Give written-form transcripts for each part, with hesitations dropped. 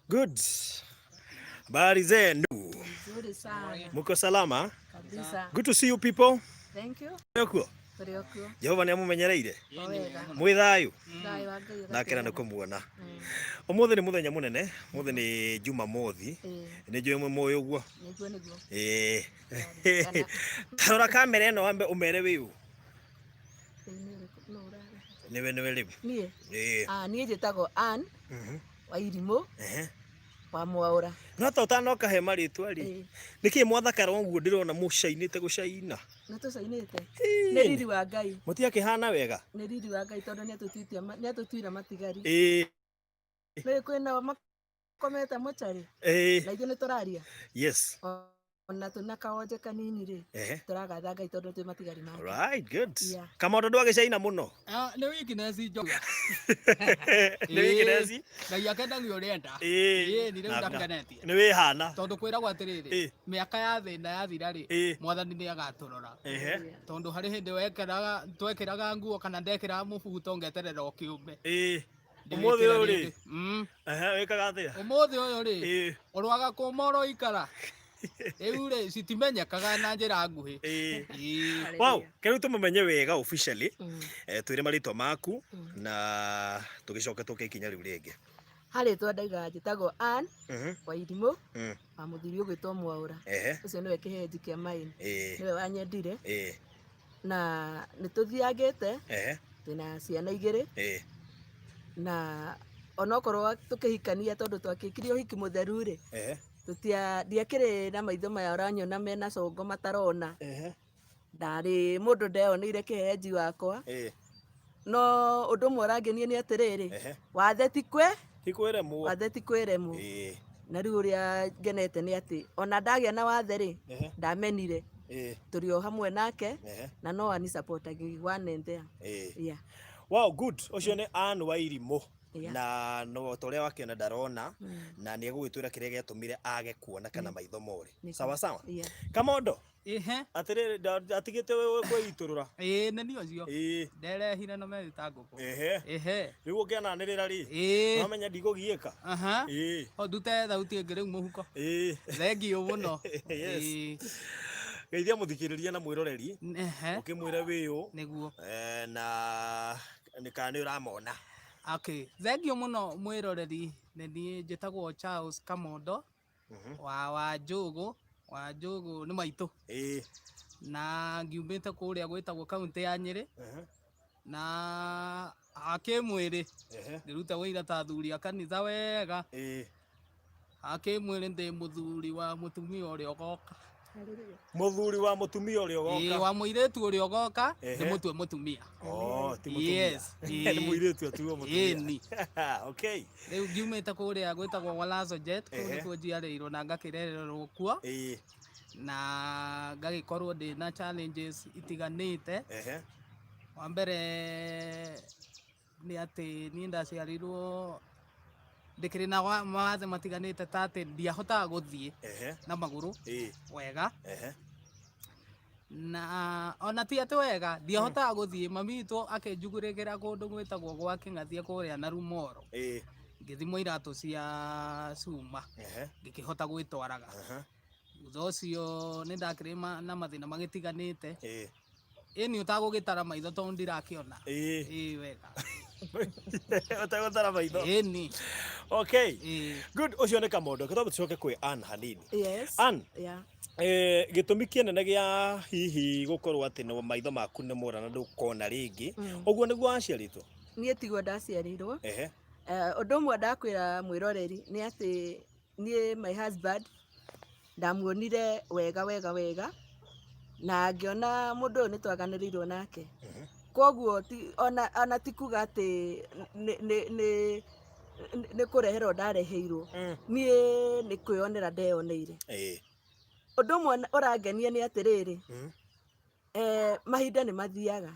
Good. Habari zenu? Nzuri sana. Muko salama? Kabisa. Good to see you people. Thank you. Yoko. Turi okuo. Jehova nĩamũmenyereire. Wega. Mwĩ thayũ. Thayũ wa Ngai Nake na ũgatũũra. nĩkũmuona. Ũmũthĩ nĩ mũthenya mũnene, ũmũthĩ nĩ Jumamothi. Nĩ njũĩ mwe mũĩ ũguo. Nĩguo nĩguo. Tarora kamera ĩno wambe ũmere wĩ ũ. Nĩwe rĩu. Niĩ? Niĩ njĩtagwo Ann wa Irimũ wa Mwaũra. No ta ũtanoka he marĩtwa rĩ. Nĩkĩĩ mwathakara ũguo ndĩrona mũcainĩte gũcaina? Nĩtũcainĩte. Nĩ riri wa Ngai. Mũtiakĩhana wega? Nĩ riri wa Ngai tondũ nĩatũtuire matigari. Nĩ kwĩna makomete mũcarĩ. Na ithuĩ nĩtũraria. Yes. Ona tuna kaonje kanini rĩ. Tũragatha Ngai tondũ twĩ matigari make. Right, good. Kamondo ndwagĩcaina mũno? Nĩ weakness njoga. Nĩ weakness? Ngai akendagio ũrĩenda. Nĩ rĩu ndakenetie. Nĩ wĩhana. Tondũ kwĩragwo atĩrĩrĩ, mĩaka ya thĩna yathira rĩ, Mwathani nĩ agatũrora. Tondũ harĩ hĩndĩ twekĩraga nguo kana ndekĩraga mũbuto ngeterera o kĩũmbe. Ũmũthĩ ũyũ rĩ. Wĩkaga atĩa? Ũmũthĩ ũyũ rĩ, ũrwaga kũma ũroikara. Rĩu rĩ citimenyekaga na njĩra nguhĩ. Wow, kĩrĩu tũmũmenye wega officially. Twĩre marĩtwa maku na tũgĩcoke tũke ikinya rĩu rĩngĩ. Harĩtwa ndaiga njĩtagwo Ann wa Irimũ wa mũthuri ũgwĩtwo Mwaũra. Ũcio nĩwe kĩhenji kĩa maini. Nĩwe wanyendire. Na nĩtũthiangĩte. Twĩna ciana igĩrĩ. Na onokorwo tũkĩhikania tondũ twakĩkire ũhiki mũtheru rĩ. Ndiakĩrĩ na maitho maya ũranyona mena congo matarona. Ndarĩ mũndũ ndeyoneire kĩhenji wakwa. No ũndũ ũmwe ũrangenia nĩ atĩrĩrĩ, wathe ti kwĩremwo. Wathe ti kwĩremwo. Na rĩu ũrĩa ngenete nĩ atĩ ona ndagĩa na wathe rĩ, ndamenire. Tũrĩ o hamwe nake na no ani support agĩgwanendea. Wow, good. Ũcio nĩ Ann wa Irimũ. Na no ta ũrĩa wakĩona ndarona na nĩ egũgĩtwĩra kĩrĩa gĩatũmire age kuona kana maitho more. Sawa sawa. Kamondo. Atĩrĩrĩ atigĩte kwĩitũrũra. Nĩ niĩ ũcio. Nderehire no merita ngũkũ. Rĩu ũkĩananĩrĩra rĩ. Wamenya ndigũgiĩka. O ndute thauti ĩngĩ rĩu mũhuko. Thengiũ mũno. Geithia mũthikĩrĩria na mwĩroreri. Ũkĩmwĩra wĩ ũ. Nĩguo. Na nĩkana nĩ ũramona. Okay, thengiũ mũno mwĩroreri. Nĩ niĩ njĩtagwo Charles Kamondo wa Njũgũ. Wa Njũgũ nĩ maitũ. Na ngiumĩte kũrĩa gwĩtagwo kaũntĩ ya Nyĩrĩ. Na akĩmwĩrĩ ngĩruta wĩira ta athuri a kanitha wega. Akĩmwĩrĩ ndĩ mũthuri wa mũtumia ũrĩa ũgoka. Mũthuri wa mũtumia ũrĩa ũgoka. Wa mũirĩtu ũrĩa ũgoka nĩ mũtwe mũtumia. Ti mũtumia. Nĩ mũirĩtu atuo mũtumia. Okay. Rĩu ngiumĩte kũrĩa gwĩtagwo Walazo Jet, kũu nĩkuo njiarĩirwo na ngakĩrererwo kuo. Na ngagĩkorwo ndĩ na challenges itiganĩte. Wa mbere nĩ atĩ niĩ ndaciarirwo ndĩkĩrĩ na mawathe matiganĩte ta atĩ ndiahotaga gũthiĩ na magũrũ wega. Na ona ti atĩ wega ndiahotaga gũthiĩ, mami witũ akĩnjugurĩkĩra kũndũ gwĩtagwo gwa Kĩng'athia kũrĩa na Rumoro. Ngĩthimwo iratũ cia cuma ngĩkĩhota gwĩtwaraga. Thutha ũcio nĩ ndakĩrĩ na mathĩna magĩtiganĩte. Ĩni ũtagũgĩtara maitho tondũ ndirakĩona. Wega. Ũtagũtara maitho. Ĩni. Okay. Good. Ũcio nĩ Kamondo. Kĩthomo tũcoke kwĩ Ann hanini. Ann. Gĩtũmi kĩnene gĩa hihi gũkorwo atĩ no maitho maku nĩ mora na ndũkona rĩngĩ. Ũguo nĩguo waciarĩtwo? Niĩ tiguo ndaciarirwo. Ũndũ ũmwe ndakwĩra mwĩroreri nĩ atĩ niĩ my husband ndamuonire wega na ngĩona mũndũ ũyũ nĩtwaganĩrĩirwo nake. Koguo ona ti kuga atĩ nĩ kũreherwo ndareheirwo. Niĩ nĩ kwĩyonera ndeyoneire. Ũndũ ũmwe ũrangenia nĩ atĩrĩrĩ, mahinda nĩ mathiaga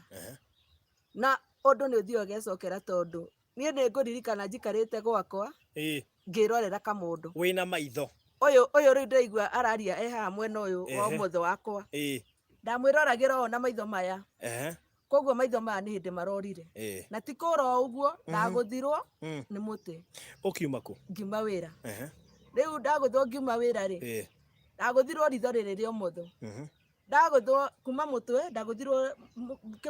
na ũndũ nĩ ũthiaga ũgecokera tondũ niĩ nĩ ngũririkana njikarĩte gwakwa ngĩrorera Kamondo. Wĩna maitho. Ũyũ rĩu ndaigua araria haha mwena ũyũ wa ũmotho wakwa. Ndamwĩroragĩra o na maitho maya. koguo maitho maya nĩ hĩndĩ marorire na ti kũra ũguo ndagũthirwo nĩ mũtĩ. Ũkiuma kũ? Ngiuma wĩra. Rĩu ndagũthwo ngiuma wĩra rĩ, ndagũthirwo ritho rĩrĩ rĩa ũmotho. Ndagũthwo kuma mũtwe, ndagũthirwo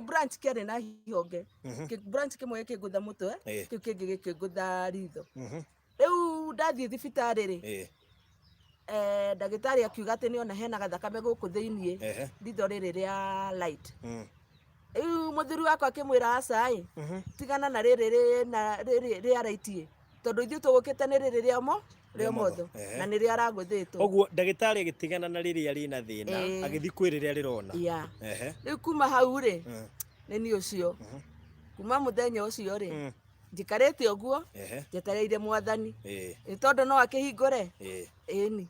branch kĩarĩ na ihonge, branch kĩmwe gĩkĩngũtha mũtwe, kĩu kĩngĩ gĩkĩngũtha ritho. Rĩu ndathiĩ thibitarĩ rĩ, ndagĩtarĩ akiuga atĩ nĩona hena gathakame gũkũ thĩiniĩ ritho rĩrĩ rĩa light. Rĩu mũthuri wakwa akĩmwĩra aca ĩ, tigana na rĩrĩ rĩa light ĩ, tondũ ithuĩ tũgũkĩte nĩ rĩrĩ rĩa ũmotho na nĩrĩo aragũthĩtwo. Ũguo ndagĩtarĩ agĩtigana na rĩrĩa rĩna thĩna agĩthiĩ kwĩ rĩrĩa rĩrona. Rĩu kuma hau rĩ, nĩ niĩ ũcio, kuma mũthenya ũcio rĩ, njikarĩte ũguo njetereire Mwathani nĩ tondũ no akĩhingũre. Ĩni.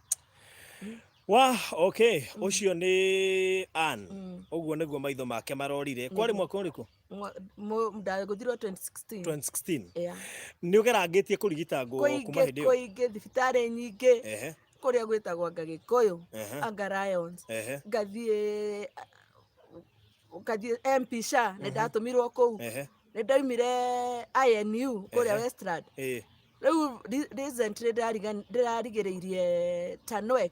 Okay, ũcio nĩ Ann. Ũguo nĩguo maitho make marorire. Kwarĩ mwaka ũrĩkũ? Ndagũthirwo 2016. 2016. Nĩ ũgerangĩtie kũrigitangwo kuma hĩndĩ ĩyo? Kũingĩ thibitarĩ nyingĩ kũrĩa gwĩtagwo Gagĩkũyũ, Anga Lions, ngathiĩ MP SHA nĩ ndatũmirwo kũu, nĩ ndaumire INU kũrĩa Westland. Rĩu recently ndĩrarigĩrĩirie Tanwek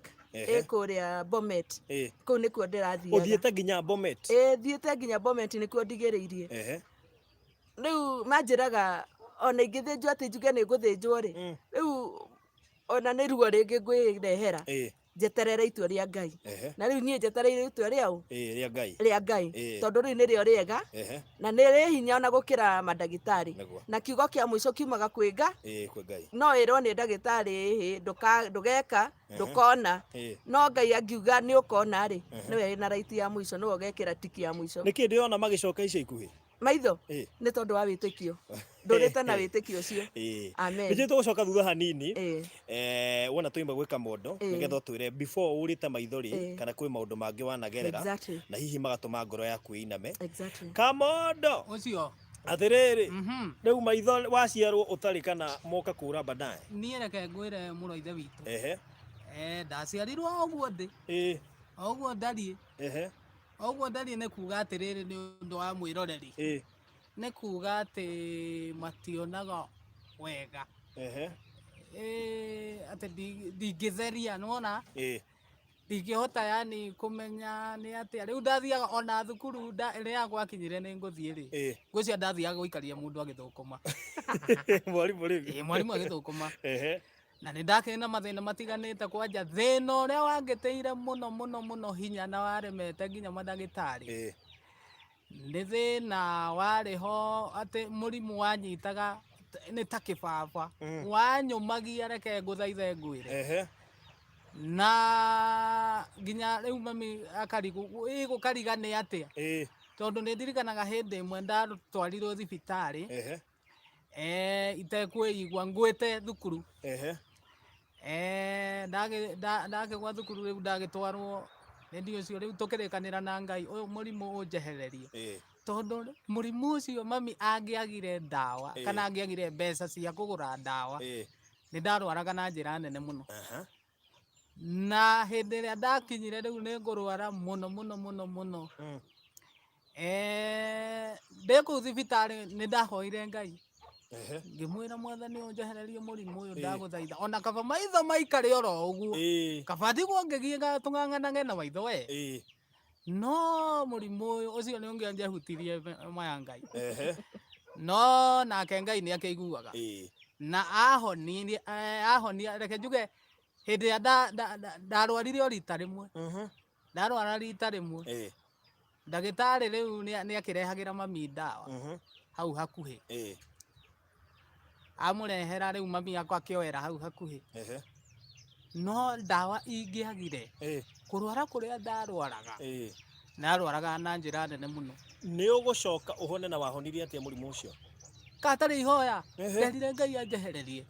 kũrĩa Bomet, kũu nĩkuo ndĩrathiaga. Ũthiĩte nginya Bomet? Thiĩte nginya Bomet nĩkuo ndigĩrĩirie. Rĩu manjĩraga ona ingĩthĩnjwo atĩ njuge nĩ ngũthĩnjwo rĩ, rĩu ona nĩ ruo rĩngĩ ngwĩrehera njeterere itua rĩa Ngai. Na rĩu niĩ njetereire itua rĩaũ? Rĩa Ngai, tondũ rĩu nĩrĩo rĩega na nĩ rĩ hinya ona gũkĩra mandagĩtarĩ. Na kiugo kĩa mũico kiumaga kwĩ Ngai. No ĩrwo nĩ ndagĩtarĩ ndũgeka ndũkona, no Ngai angiuga nĩ ũkona rĩ, nĩwe wĩna right ya mũico, nĩwe ũgekĩra tiki ya mũico. Nĩkĩ ndĩrona magĩcoka ica ikuhĩ? Maitho nĩ tondũ wa wĩtĩkio, ndũrĩte na wĩtĩkio ũcio. Amen. Nĩ tũgũcoka thutha hanini wona tũima gwĩ Kamondo nĩgetha ũtwĩre before ũrĩte maithori kana kwĩ maũndũ mangĩ wanagerera na hihi magatũma ngoro yaku ĩiname. Kamondo ũcio atĩrĩrĩ, rĩu maitho waciarwo ũtarĩ kana moka kũra baadaye? Niĩ reke ngwĩre mũrũ ithe witũ, ndaciarirwo ũguo ndĩ, ũguo ndariĩ, ũguo ndariĩ nĩ kuga atĩrĩrĩ nĩ ũndũ wa mwĩroreri, nĩ kuga atĩ mationaga wega, atĩ ndingĩtheria nĩwona, ndingĩhota yani kũmenya nĩ atĩa. Rĩu ndathiaga ona thukuru rĩrĩa gwakinyire nĩ ngũthiĩ rĩ, ngwĩciria ndathiaga gũikaria mũndũ agĩthũkũma. Mwarimũ agĩthũkũma. Na nĩ ndakĩrĩ na mathĩna matiganĩte, kwanja thĩna ũrĩa wangĩteire mũno hinya na waremete nginya mandagĩtarĩ, nĩ thĩna warĩ ho atĩ mũrimũ wanyitaga nĩ ta kĩbaba, wanyũmagia reke ngũthaithe ngwĩre, na nginya rĩu mami gũkariga nĩ atĩa, tondũ nĩ ndirikanaga hĩndĩ ĩmwe ndatwarirwo thibitarĩ itekwĩigua ngwĩte thukuru, ndakĩgwa thukuru rĩu ndagĩtwarwo hĩndĩ ũcio, rĩu tũkĩrĩkanĩra na Ngai ũyũ mũrimũ ũnjehererie, tondũ mũrimũ ũcio mami angĩagire ndawa kana angĩagire mbeca cia kũgũra ndawa, nĩ ndarwaraga na njĩra nene mũno. Na hĩndĩ ĩrĩa ndakinyire rĩu nĩ ngũrwara mũno, ndĩ kũu thibitarĩ nĩ ndahoire Ngai, ngĩmwĩra Mwathani ũnjehererie mũrimũ ũyũ ndagũthaitha, ona kaba maitho maikare oro ũguo, kaba ndigwo ngĩgiĩ tũng'ang'anage na maitho we, no mũrimũ ũcio nĩ ũngĩanjehutirie maya Ngai, no nake Ngai nĩ akĩiguaga na ahonia, reke njuge hĩndĩ ĩrĩa ndarwarire o rita rĩmwe, ndarwara rita rĩmwe, ndagĩtarĩ rĩu nĩ akĩrehagĩra mami ndawa hau hakuhĩ, amũrehera rĩu mami akwa akĩoera hau hakuhĩ, no ndawa ingĩagire kũrwara kũrĩa ndarwaraga, narwaraga na njĩra nene mũno. Nĩ ũgũcoka ũhone na wahonirie atĩa mũrimũ ũcio? Katarĩ ihoya, nderire Ngai anjehererie.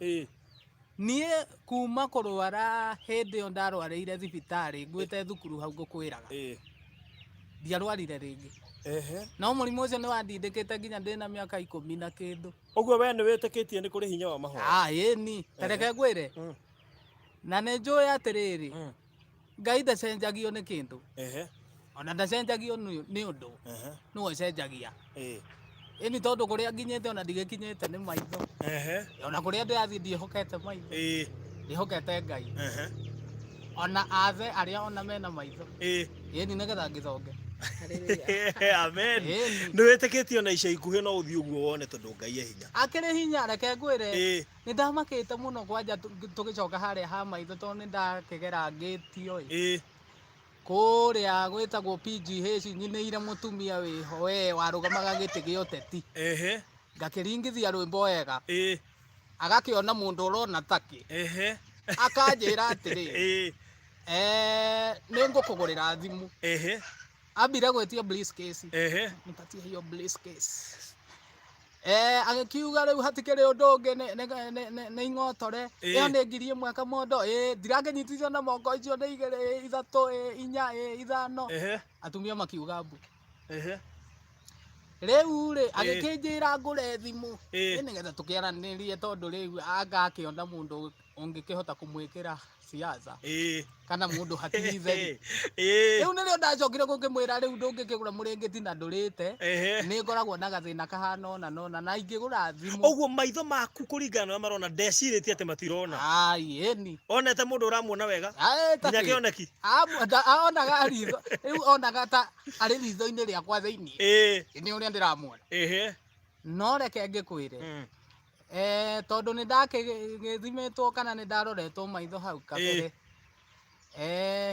Niĩ kuma kũrwara hĩndĩ ĩyo ndarwarĩire thibitarĩ ngwĩte thukuru hau ngũkwĩraga, ndiarwarire rĩngĩ. No mũrimũ ũcio nĩ wandindĩkĩte nginya ndĩna mĩaka 10 na kĩndũ. Ũguo we nĩ wĩtĩkĩtie nĩ kũrĩ hinya wa mahoya? Ĩni, tareke ngwĩre, na nĩ njũĩ atĩrĩrĩ, Ngai ndacenjagio nĩ kĩndũ. ona ndacenjagio nĩ ũndũ no cenjagia ĩni tondũ kũrĩa nginyĩte ona ndigĩkinyĩte nĩ maitho ona kũrĩa ndĩrathiĩ ndiĩhokete maitho ndĩhokete Ngai ona athe arĩa ona mena maitho ĩni nĩgetha ngĩthonge. Amen. Nĩ wĩtĩkĩtie ona ica ikuhĩ no ũthiĩ ũguo wone tondũ Ngai e hinya. Akĩrĩ hinya reke ngwĩre nĩ ndamakĩte mũno kwanja tũgĩcoka harĩa ha maitho tondũ nĩ ndakĩgera ngĩtio kũrĩa gwĩtagwo PGH nyinĩire mũtumia wĩho we warũgamaga gĩtĩ gĩa ũteti ngakĩringithia rwĩmbo wega agakĩona mũndũ ũrona takĩ akanjĩra atĩrĩ nĩ ngũkũgũrĩra thimũ ambire gwĩtia briefcase nipatie hiyo briefcase agĩkiuga rĩu hatikĩrĩ ũndũ ũngĩ nĩ ing'otore ĩyo nĩ ngiri ĩmwe Kamondo ndirangĩnyitithio na moko icio nĩ 2 3 4 5 atumia makiuga mbu rĩu rĩ agĩkĩnjĩra ngũre thimũ nĩgetha tũkĩaranĩrie tondũ rĩu angakĩona mũndũ ũngĩkĩhota kũmwĩkĩra siasa kana mũndũ hatitheri rĩu nĩrĩo ndacokire gũkĩmwĩra rĩu ndũngĩkĩgũra mũrĩngĩti na ndũrĩte nĩ ngoragwo na gathĩna kahana ona nona na ingĩgũra thimũ ũguo maitho maku kũringana na marona ndecirĩtie atĩ matirona ĩni onete mũndũ ũramuona wega nginya kĩoneki onaga ritho rĩu onaga ta arĩ ritho-inĩ rĩakwa thĩiniĩ nĩ ũrĩa ndĩramuona no reke ngĩkwĩre tondũ nĩ ndakĩthimĩtwo kana nĩ ndaroretwo maitho hau kabere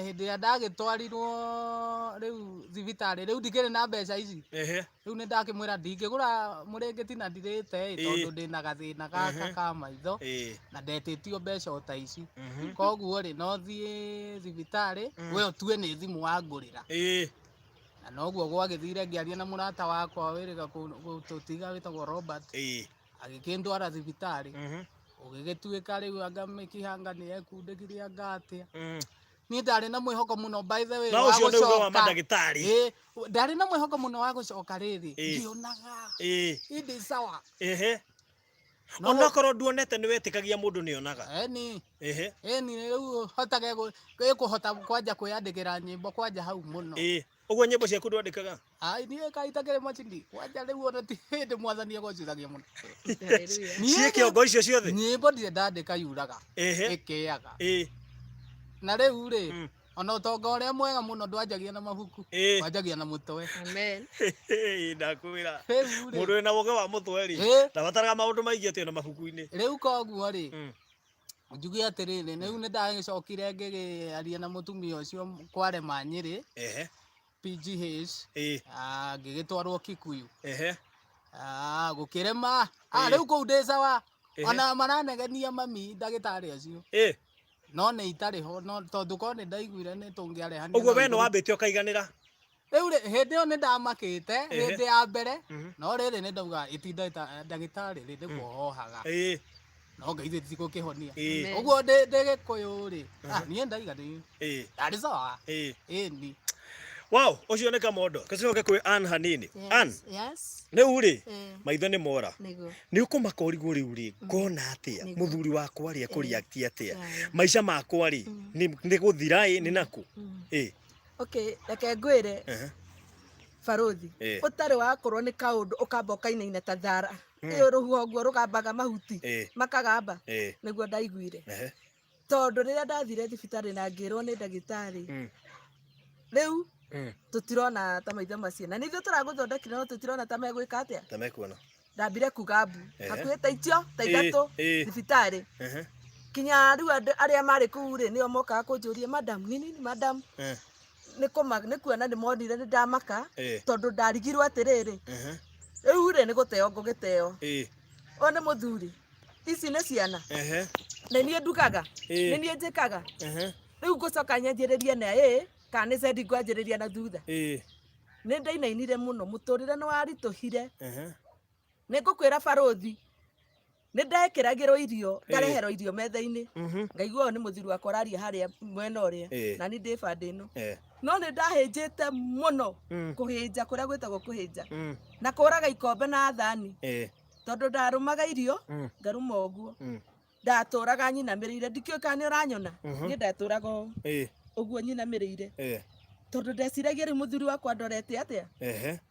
hĩndĩ ĩrĩa ndagĩtwarirwo rĩu thibitarĩ rĩu ndikĩrĩ na mbeca ici rĩu nĩ ndakĩmwĩra ndingĩgũra mũrĩngĩti na ndirĩte tondũ ndĩna gathĩna gaka ka maitho na ndetĩtio mbeca o ta ici koguo rĩ no thiĩ thibitarĩ we ũtue nĩ thimũ wangũrĩra na noguo gwagĩthire ngĩaria na mũrata wakwa wĩrĩga gũtũtiga wĩtagwo Robert agĩkĩndwara thibitarĩ ũgĩgĩtuĩka rĩu anga mĩkihanga nĩ ekundĩkire anga atĩa niĩ ndarĩ na mwĩhoko mũno by the way wa gũcoka ndarĩ na mwĩhoko mũno wa gũcoka rĩrĩ ngĩonaga ĩndĩ sawa onakorwo nduonete nĩ wetĩkagia mũndũ nĩ onaga ĩni rĩu hotage gĩkũhota kwanja kwĩyandĩkĩra nyĩmbo kwanja hau mũno ũguo nyĩmbo ciaku ndwandĩkaga niĩ kaitakĩrĩ macini kwanja rĩu ona ti hĩndĩ mwathani egocithagia mũno ciĩ kĩongo icio ciothe nyĩmbo ndirĩ ndandĩka yuraga ĩkĩaga na rĩu rĩ ona ũtonga ũrĩa mwega mũno ndwanjagia na mabuku wanjagia na mũtwe ndakwĩra mũndũ wĩna ũũgĩ wa mũtwe rĩ ndabataraga maũndũ maingĩ atĩ ona mabuku-inĩ rĩu koguo rĩ njuge atĩrĩrĩ rĩu nĩ ndagĩcokire ngĩaria na mũtumia ũcio kwarema Nyĩrĩ PGH ngĩgĩtwarwo Kikuyu gũkĩrema rĩu kũu ndĩ sawa ona maranegenia mami ndagĩtarĩ acio no nĩ itarĩ ho no tondũ korwo nĩ ndaiguire nĩ tũngĩarehania ũguo we nĩ wambĩte ũkaiganĩra rĩu hĩndĩ ĩyo nĩ ndamakĩte hĩndĩ ya mbere no rĩrĩ nĩ ndauga itinda ndagĩtarĩ rĩ ndĩkuohaga no Ngai ti gũkĩhonia ũguo ndĩ Gĩkũyũ rĩ niĩ ndaiganĩire ndarĩ sawa ĩni wow ũcio nĩ Kamondo gĩcoke kwĩ Ann hanini Ann rĩu rĩ maitho nĩ mora nĩ ũkũmaka ũrigwo rĩu rĩ ngona atĩa mũthuri wakwa rĩ ekũreact atĩa maica makwa rĩ nĩ gũthira nĩ naku okay reke ngwĩre barothi ũtarĩ wakorwo nĩ kaũndũ ũkamba ũkainaina ta thara ĩyo rũhuho rũgambaga mahuti makagamba nĩguo ndaiguire tondũ rĩrĩa ndathire thibitarĩ na ngĩrwo nĩ ndagĩtarĩ rĩu tutirona ta maitho macio na nithuĩ tũragũthondekire no tutirona ta megwĩka atĩa ta mekuona ndambire kuga mbu hakuhĩ ta itio ta ithatũ thibitarĩ kinya rĩu arĩa marĩ kũu rĩ nĩo mokaga kũnjũria madam nini madam nĩ kuona nĩ monire nĩ ndamaka tondũ ndarigirwo atĩrĩrĩ rĩu rĩ nĩ gũteo ngũgĩteo o nĩ mũthuri ici nĩ ciana na niĩ ndugaga nĩ niĩ njĩkaga rĩu ngũcoka nyanjĩrĩrie na kana nĩ sendi ngwanjĩrĩria na thutha nĩ ndainainire mũno mũtũrĩre nĩ waritũhire nĩ ngũkwĩra barothi nĩ ndekĩragĩrwo irio ngareherwo irio metha-inĩ ngaigua nĩ mũthuri wakwa ũraria harĩa mwena ũrĩa na nĩ ndĩ bande ĩno no nĩ ndahĩnjĩte mũno kũhĩnja kũrĩa gwĩtagwo kũhĩnja na kũraga ikombe na thani tondũ ndarũmaga irio ngarũma ũguo ndatũraga nyinamĩrĩire ndikĩũĩ kana nĩ ũranyona niĩ ndatũraga ũguo nyinamĩrĩire tondu ndeciragia ri muthuri wakwa andorete atia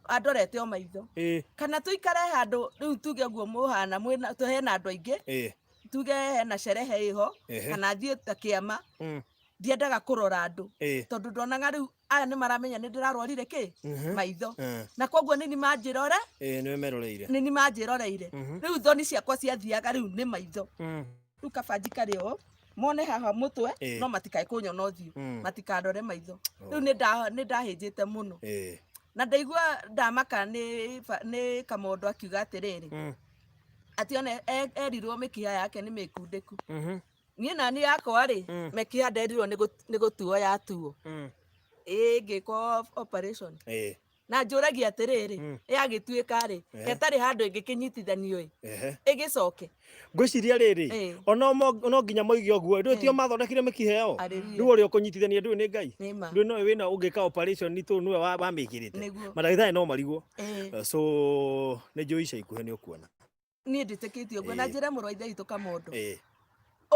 andorete o maitho kana tuikare handu riu tuge guo muhana mwina tuhena andu aingi tuge hena sherehe iho kana thie ta kiama ndiendaga kurora andu tondu ndonaga riu aya ni maramenya ni ndirarorire ki maitho na koguo nini manjirore niwe meroreire nini manjiroreire riu thoni ciakwa ciathiaga riu ni maitho riu kaba njikare o mone haha mutwe no matikae kunyona uthiu matikandore maitho riu ni ndahinjite muno na ndaigua ndamaka ni Kamondo akiuga atiriri ati ona erirwo mikiha yake ni mikundiku nie nani yakwa ri mikiha nderirwo ni gutuo yatuo ngiko operation na njuragia atiriri yagituika ri ketari handu ingikinyitithanio igicoke ngwiciria riri ona no nginya moige oguo ndu tio mathondekire mikiha yao ndu uri ukunyitithania ndu ni ngai ndu no wina ungika operation ni tu niwe wa mikirite madagithari no marigwo so ni njui ica ikuhe ni ukuona nie nditikitie uguo na njira murwaitha itu Kamondo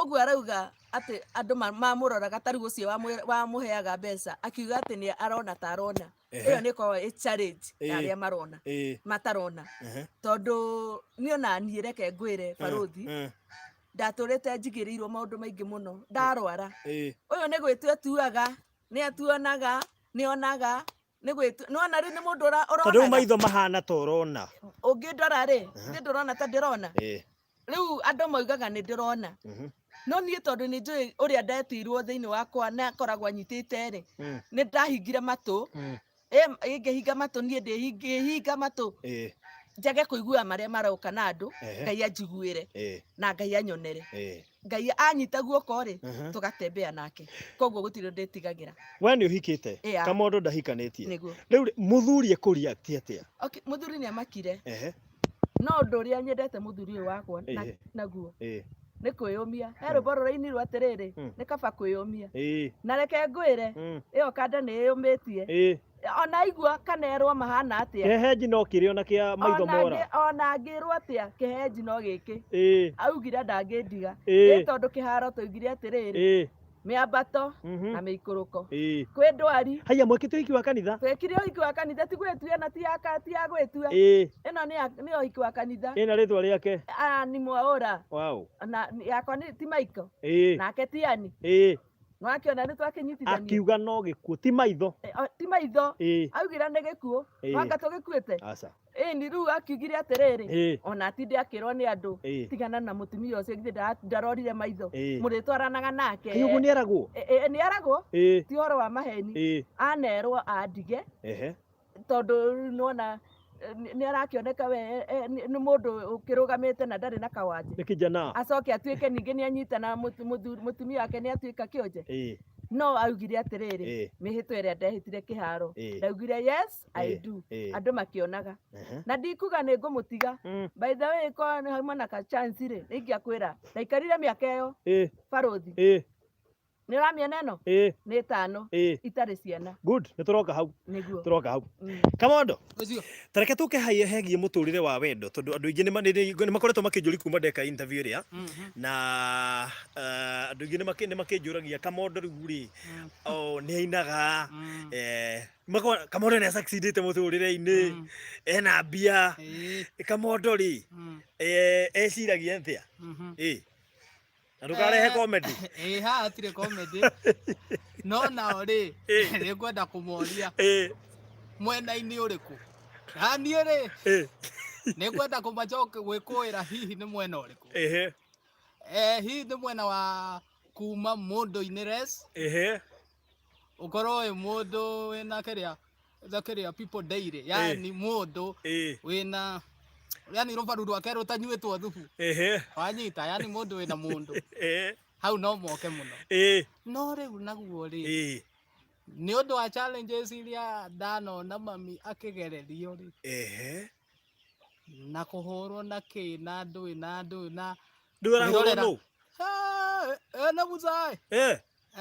uguo arauga ati andu mamuroraga tari ucio wamuheaga mbeca akiuga ati ni arona ta arona iyo ni ko challenge aria marona matarona tondu ni ona nie reke ngwire baruthi ndaturite njigirirwo maundu maingi muno ndarwara uyu ni gwitua tuaga ni atuonaga ni onaga ni gwitua no na ri ni mundu urona tondu maitho mahana ta urona ungindora ri ndi ndurona ta ndirona riu andu moigaga ni ndirona no nie tondu ni njui uria ndetirwo thiini wakwa na koragwa nyitite ri ni ndahingire matu ingihinga matu nie ndihinga matu njage kuigua maria marauka na andu ngai anjiguire na ngai anyonere ngai anyita guoko ri tugatembea nake koguo gutiro nditigagira we ni uhikite Kamondo ndahikanitie riu muthuri ekuria atia okay muthuri ni amakire no ndu uria nyendete muthuri uyu wakwa naguo ni kwiyumia he ruboro-ini rwa atiriri ni kaba kwiyumia na reke ngwire iyo kanda ni yiyumitie ona igua kanerwo mahana atia kehenji no kiri ona kia maitho mora ona ngirwo atia kehenji no giki augire ndangindiga tondu kiharo tuigire atiriri miambato na miikuruko kwi ndwari haya mwekite uhiki wa kanitha twekire uhiki wa kanitha ti gwitua na ti ya gwitua ino ni uhiki wa kanitha ina ritwa riake ni Mwaura wow na yakwa ni ti Maiko nake ti Ani nwakiona ni twakinyitithania akiuga no gikuo ti maitho augire ni gikuo wanga tugikuite aca ni riu akiugire atiriri ona atinde akirwo ni andu tigana na mutumia ucio ngithi ndarorire maitho muritwaranaga nake uguo ni eragwo ti horo wa maheni anerwo andige tondu nona ni arakioneka we ni mundu ukirugamite na ndari na kawanja ni kijana acoke atuike ningi ni anyitana mutumia wake ni atuika kionje no augire atiriri mihitwa iria ndehitire kiharo ndaugire yes I do andu makionaga na ndikuga ni ngumutiga by the way ko ni hauma na ka chance ri ingiakwira ndaikarire miaka iyo baruthi ni ramiona ino ni 5 itari ciana good ni turoka hau Kamondo tareke tuke hegie muturire wa wendo tondu andu ingi ni makoretwo makinjuri kuma ndeka interview ria na andu ingi ni makinjuragia Kamondo riu ri ni ainaga Kamondo ni succeedite muturire-ini ena mbia Kamondo ri eciragia atia ndukarehe comedy ha atire comedy no nao ri ni kwenda kumoria mwena-ini uriku hani ri ni kwenda kumacoka gwikuira hihi ni mwena uriku hihi ni mwena wa kuma mundu-ini res ukorwo wi mundu wina kiria people daily yani mundu wina yani rubaru rwake rutanyuitwo thubu wanyita yani mundu wina mundu hau no moke muno no riu naguo ri ni undu wa challenges iria ndanona mami akigererio ri na kuhurwo na ki na ndui na ndurahurwo no na buzai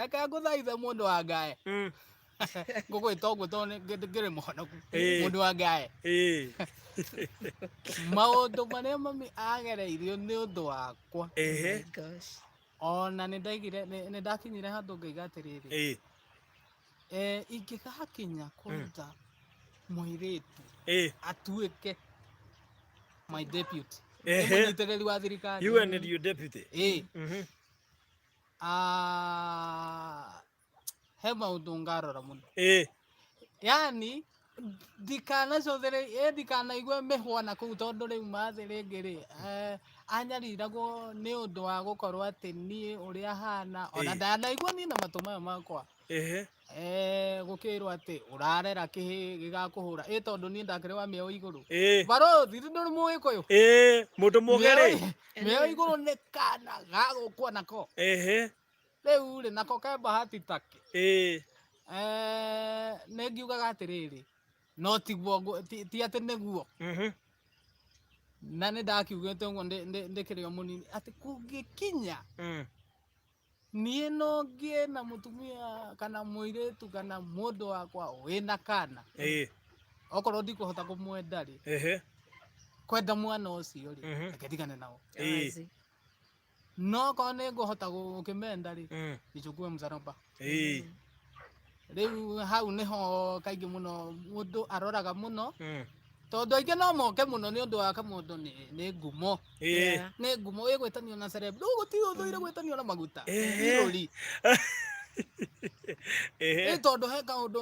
eka nguthaithe mundu wa ngae ngugwita uguo tondu ngiri muhonoku mundu wa ngae maundu maria mami agereirio ni undu wakwa ona ni ndakinyire handu ngaiga atiriri ingĩkaha Kenya kũruta mũirĩtu atuĩke my deputy mũnyitĩrĩri wa thirikari. You and your deputy. He maũndũ ngarora mũno. Yani ndikanaigwe mĩhwa na kũu tondũ rĩu mathĩ rĩngĩ rĩ anyariragwo nĩ ũndũ wa gũkorwo atĩ niĩ ũrĩa hana ona ndanaigua niĩ na matũ maya makwa gũkĩrwo atĩ ũrarera kĩhĩ gĩgakũhũra tondũ niĩ ndakĩrĩ wa mĩeo igũrũ. Barothi ndũrĩ Mũgĩkũyũ? Mũndũ mũgere mĩeo igũrũ nĩ kana gagũkwo nako. Rĩu rĩ nako ke bahati take. Nĩ ngiugaga atĩrĩrĩ no tiguo ti atĩ nĩguo. Na nĩ ndakiugĩte ũguo ndĩkĩrĩ o mũnini atĩ kũngĩkinya niĩ no ngĩe na mũtumia kana mũirĩtu kana mũndũ wakwa wĩna kana okorwo ndikũhota kũmwenda rĩ kwenda mwana ũcio rĩ reke ndigane nao. No korwo nĩ ngũhota gũkĩmenda rĩ nichukue msalaba. Rĩu hau nĩho kaingĩ mũno mũndũ aroraga mũno tondũ aingĩ no moke mũno nĩ ũndũ wa Kamondo nĩ ngumo. Nĩ ngumo ĩgwĩtanio na celeb. Rĩu gũtirĩ ũthũire gwĩtanio na maguta irũri. Tondũ he kaũndũ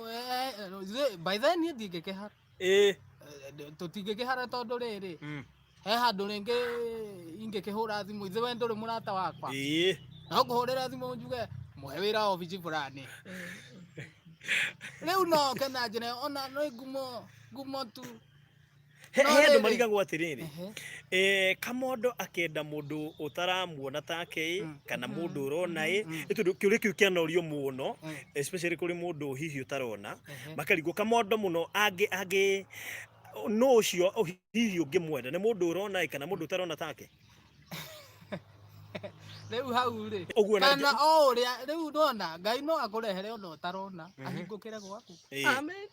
by then niĩ ndingĩkĩhara. Tũtingĩkĩhara tondũ rĩrĩ he handũ rĩngĩ ingĩkĩhũra thimũ ithe we ndũrĩ mũrata wakwa no ngũhũrĩra thimũ njuge mũhe wĩra obici fulani. Rĩu no kena njĩra ona no ngumo tu. He andũ marigagwo atĩrĩrĩ Kamondo akenda mũndũ ũtaramuona take kana mũndũ ũrona tondũ kĩũria kĩu kĩanorio mũno especially kũrĩ mũndũ hihi ũtarona makarigwo Kamondo mũno angĩ no ũcio hihi ũngĩmwenda nĩ mũndũ ũrona kana mũndũ ũtarona take. Rĩu hau rĩ kana o ũrĩa rĩu ndona Ngai no akũrehere ona ũtarona ahingũkĩre gwaku. Amen.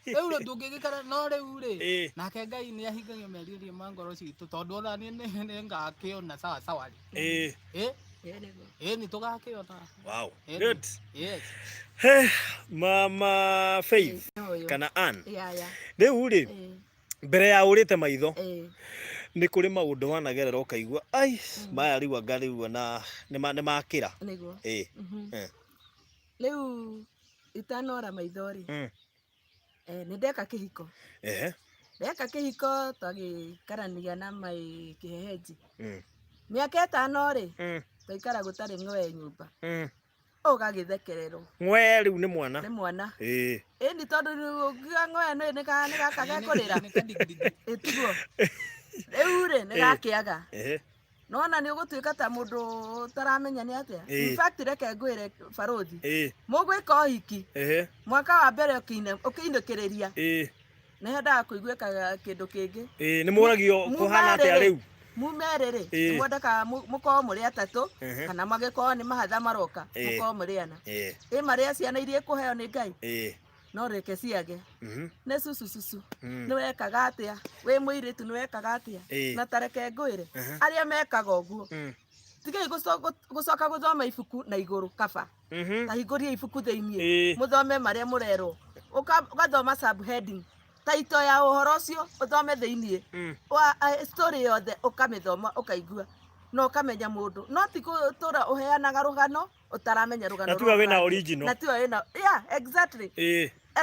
Rĩu ndũngĩgĩkara no rĩu rĩ nake Ngai nĩ ahingagia merirĩria ma ngoro citũ tondũ ona niĩ nĩ ngakĩona sawa sawa rĩ nĩ tũgakĩona. Wow, good. Yes. Mama Faith kana Ann rĩu rĩ mbere ya ũrĩte maitho nĩ kũrĩ maũndũ wanagerera ũkaigua ai maya rĩu anga rĩu na nĩ makĩra. Rĩu itanora maitho rĩ nĩ ndeka kĩhiko. Ndeka kĩhiko twagĩkarania na mai kĩhehenji mĩaka 5 rĩ twaikara gũtarĩ ng'oe nyũmba ũgagĩthekererwo. Ng'oe rĩu nĩ mwana? Nĩ mwana. Ĩni tondũ ũngiuga ng'oe nĩ gaka gekũrĩra tiguo. Rĩu rĩ nĩ gakĩaga nona nĩ ũgũtuĩka ta mũndũ ũtaramenya nĩ atĩa. In fact reke ngwĩre barothi mũgwĩka ũhiki mwaka wa mbere ũkĩinũkĩrĩria nĩ hendaga kũiguĩka kĩndũ kĩngĩ. Nĩ mũragio kũhana atĩa rĩu? Mumerĩ rĩ nĩ mwendaga mũkorwo mũrĩ atatũ kana magĩkorwo nĩ mahatha maroka mũkorwo mũrĩ ana. Marĩa ciana iria kũheo nĩ Ngai no reke ciage nĩ cucu nĩ wekaga atĩa wĩ mũirĩtu nĩ wekaga atĩa na tareke ngwĩre arĩa mekaga ũguo tigai gũcoka gũthoma ibuku na igũrũ kaba ta hingũrie ibuku thĩinĩ mũthome marĩa mũrerwo ũgathoma subheading taito ya ũhoro ũcio ũthome thĩinĩ story yothe ũkamĩthoma ũkaigua no ũkamenya mũndũ no ti gũtũra ũheanaga rũgano ũtaramenya rũgano na tiwe wĩna original na tiwe wĩna exactly.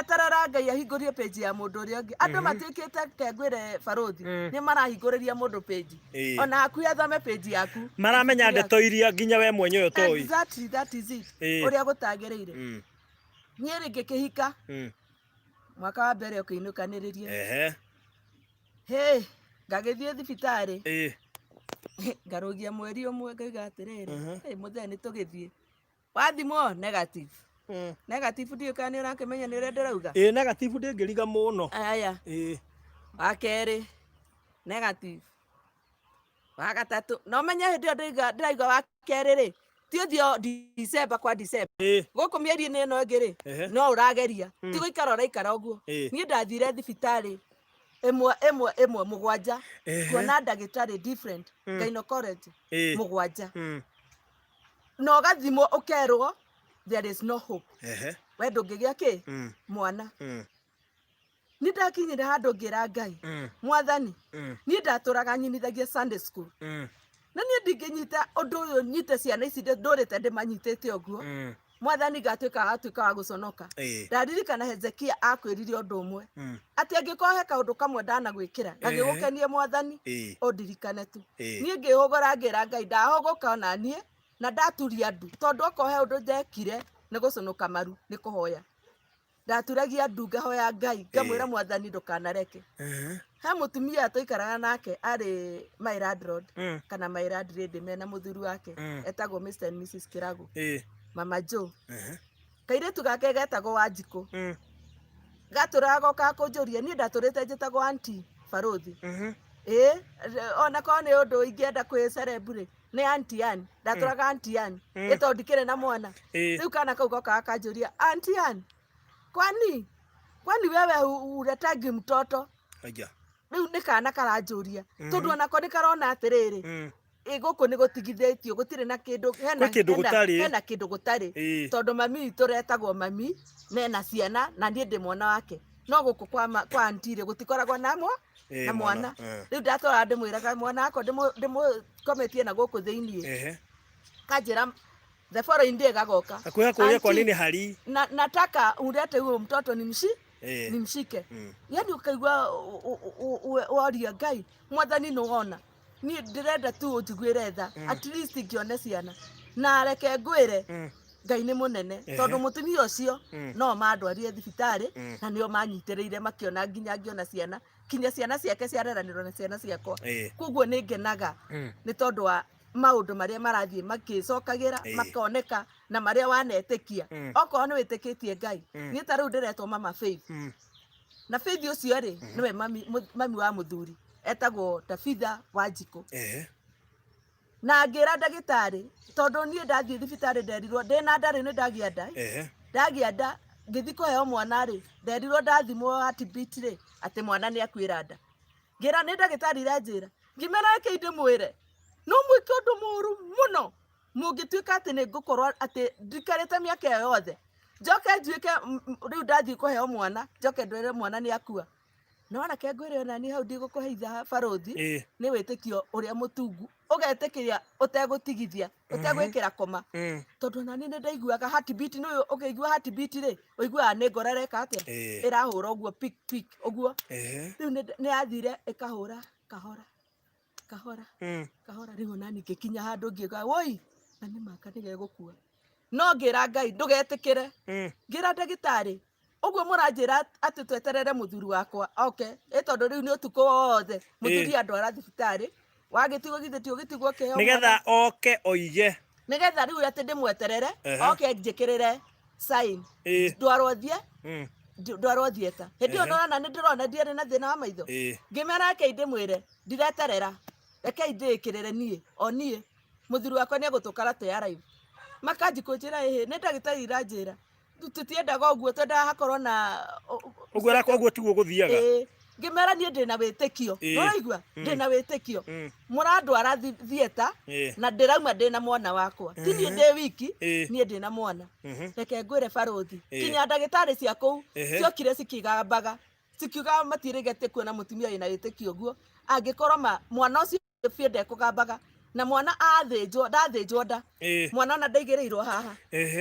Eterera Ngai ahingũrie page ya mũndũ ũrĩa ũngĩ. Andũ matuĩkĩte kengwĩre barothi nĩ marahingũrĩria mũndũ page ona hakuhĩ athome page yaku maramenya ndeto iria nginya we mwenyewe ũtoĩ. Exactly, that is it. Ũrĩa gũtagĩrĩire niĩ rĩngĩ kĩhika mwaka wa mbere ũkĩinũkanĩrĩria ngagĩthiĩ thibitarĩ ngarũgia mweri ũmwe ngaiga atĩrĩrĩ mũthee nĩ tũgĩthiĩ wathimwo negative. Negative ndiũ kana nĩ ũrakĩmenya nĩ ũrĩa ndĩrauga. Negative ndĩngĩriga mũno. Wa kerĩ negative. Wa gatatũ no menye hĩndĩ ĩyo ndĩrauga wa kerĩ rĩ ti ũthiĩ December kwa December gũkũ mĩeri-inĩ ĩno ĩngĩ rĩ no ũrageria ti gũikara ũraikara ũguo. Niĩ ndathire thibitarĩ ĩmwe mũgwanja kuona ndagĩtarĩ different gynecology mũgwanja no gathimwo ũkerwo there is no hope. We ndũngĩgĩa kĩ mwana. Nĩ ndakinyire handũ ngĩra Ngai, Mwathani, niĩ ndatũraga nyinithagia Sunday school, na niĩ ndingĩnyita ũndũ ũyũ nyite ciana ici ndũrĩte ndĩmanyitĩte ũguo. Mwathani ngatuĩka wa gũconoka. Ndaririkana Hezekia akwĩrire ũndũ ũmwe atĩ angĩkorwo he kaũndũ kamwe ndanagwĩkĩra na gĩgũkenie Mwathani, ũndirikane tu. Niĩ ngĩhũgũra ngĩra Ngai, ndahũgũka ona niĩ na ndaturia ndu, tondũ okorwo he ũndũ ndekire nĩ gũconoka maru nĩ kũhoya. Ndaturagia ndu ngahoya Ngai, ngamwĩra Mwathani ndũkanareke. He mũtumia tũikaraga nake arĩ my landlord kana my landlady mena mũthuri wake etagwo Mr and Mrs Kirago, Mama Joe. Kairĩtu gake getagwo Wanjikũ. Gatũraga goka kũnjũria, niĩ ndatũrĩte njĩtagwo Aunty Barothi. Ona korwo nĩ ũndũ ingĩenda kwĩ celebrate nĩ Aunty Ann, ndatũraga Aunty Ann ĩtondũ ndikĩrĩ na mwana. Rĩu kana kau goka kanjũria, Aunty Ann, kwani wewe uletangi mtoto? Rĩu nĩ kana karanjũria tondũ onako nĩ karona atĩrĩrĩ, gũkũ nĩ gũtigithĩtio, gũtirĩ na kĩndũ, hena kĩndũ gũtarĩ, tondũ mami witũ retagwo mami mena ciana na niĩ ndĩ mwana wake, no gũkũ kwa aunty rĩ gũtikoragwo na mwana. Rĩu ndatwara ndĩmwĩraga mwana wakwa ndĩmũkometie na gũkũ thĩiniĩ, kanjĩra the following day gagoka, akwĩra kũrĩa kwa nini hali nataka ulete huyo mtoto nimshike. Yani ukaigua woria Ngai, Mwathani nĩwona niĩ ndĩrenda tu ũnjiguĩre tha, at least ngĩone ciana na reke ngwĩre Ngai nĩ mũnene, tondũ mũtumia ũcio no mandwarire thibitarĩ na nĩo manyitĩrĩire makĩona nginya ngĩona ciana, kinya ciana ciake ciareranĩrwo na ciana ciakwa. Koguo nĩ ngenaga nĩ tondũ wa maũndũ marĩa marathiĩ makĩcokagĩra makoneka na marĩa wanetĩkia. Okorwo nĩ wĩtĩkĩtie Ngai, niĩ ta rĩu ndĩretwo Mama Faith, na Faith ũcio rĩ nĩwe mami wa mũthuri etagwo Tabitha Wanjikũ. Na ngĩra ndagĩtarĩ, tondũ niĩ ndathiĩ thibitarĩ nderirwo ndĩna nda, rĩ nĩ ndagĩa nda, ndagĩa nda ngĩthiĩ kũheo mwana rĩ, nderirwo ndathimwo heartbeat rĩ atĩ mwana nĩ akuĩra nda. Ngĩra nĩ ndagĩtarĩ iranjĩra ngĩmera reke ndĩmwĩre no mwĩke ũndũ mũũru mũno mũngĩtuĩka atĩ nĩ ngũkorwo atĩ ndikarĩte mĩaka ĩyo yothe njoke njuĩke rĩu ndathiĩ kũheo mwana njoke ndwĩre mwana nĩ akua. No reke ngwĩre ona niĩ hau ndigũkũheitha Barothi, nĩ wĩtĩkio ũrĩa mũtungu, ũgetĩkĩria ũtegũtigithia, ũtegwĩkĩra koma, tondũ ona niĩ nĩ ndaiguaga heartbeat. Nĩ ũkĩigua heartbeat rĩ ũiguaga nĩ ngoro ĩreka atĩa, ĩrahũra ũguo pik pik ũguo. Rĩu nĩ yathire ĩkahũra kahora kahora kahora, rĩu ona niĩ ngĩkinya handũ ngĩuga woi na nĩ maka nĩ gegũkua. No ngĩra Ngai ndũgetĩkĩre, ngĩra ndagĩtarĩ ũguo mũranjĩra atĩ tweterere mũthuri wakwa oke, tondũ rĩu nĩ ũtukũ wothe mũthuri andwara thibitarĩ, wagĩtigwo githĩtio gĩtigwo kĩheo nĩgetha oke oige, nĩgetha rĩu atĩ ndĩmweterere oke njĩkĩrĩre sign ndwarwo thieta. Hĩndĩ ĩyo nona nĩ ndĩrona ndĩarĩ na thĩna wa maitho, ngĩmera rekei ndĩmwĩre ndireterera, rekei ndĩĩkĩrĩre niĩ, o niĩ mũthuri wakwa nĩ egũtũkara tũya live. Makanjikũnjĩra ĩhĩ nĩ ndagĩtarĩ iranjĩra tutiendaga ũguo, twendaga hakorwo na ũguo arakwa ũguo tiguo gũthiaga. Ngĩmera niĩ ndĩna wĩtĩkio, ũraigua ndĩna wĩtĩkio, mũrandwara thieta na ndĩrauma ndĩna mwana wakwa, ti niĩ ndĩ wiki, niĩ ndĩna mwana. Reke ngwĩre Barothi, kinya ndagĩtarĩ cia kũu ciokire cikigambaga cikiuga matirĩgete kuona mũtumia wĩna wĩtĩkio ũguo, angĩkorwo mwana ũcio biũ ndekũgambaga na mwana ndathĩnjwo nda, mwana ona ndaigĩrĩirwo haha,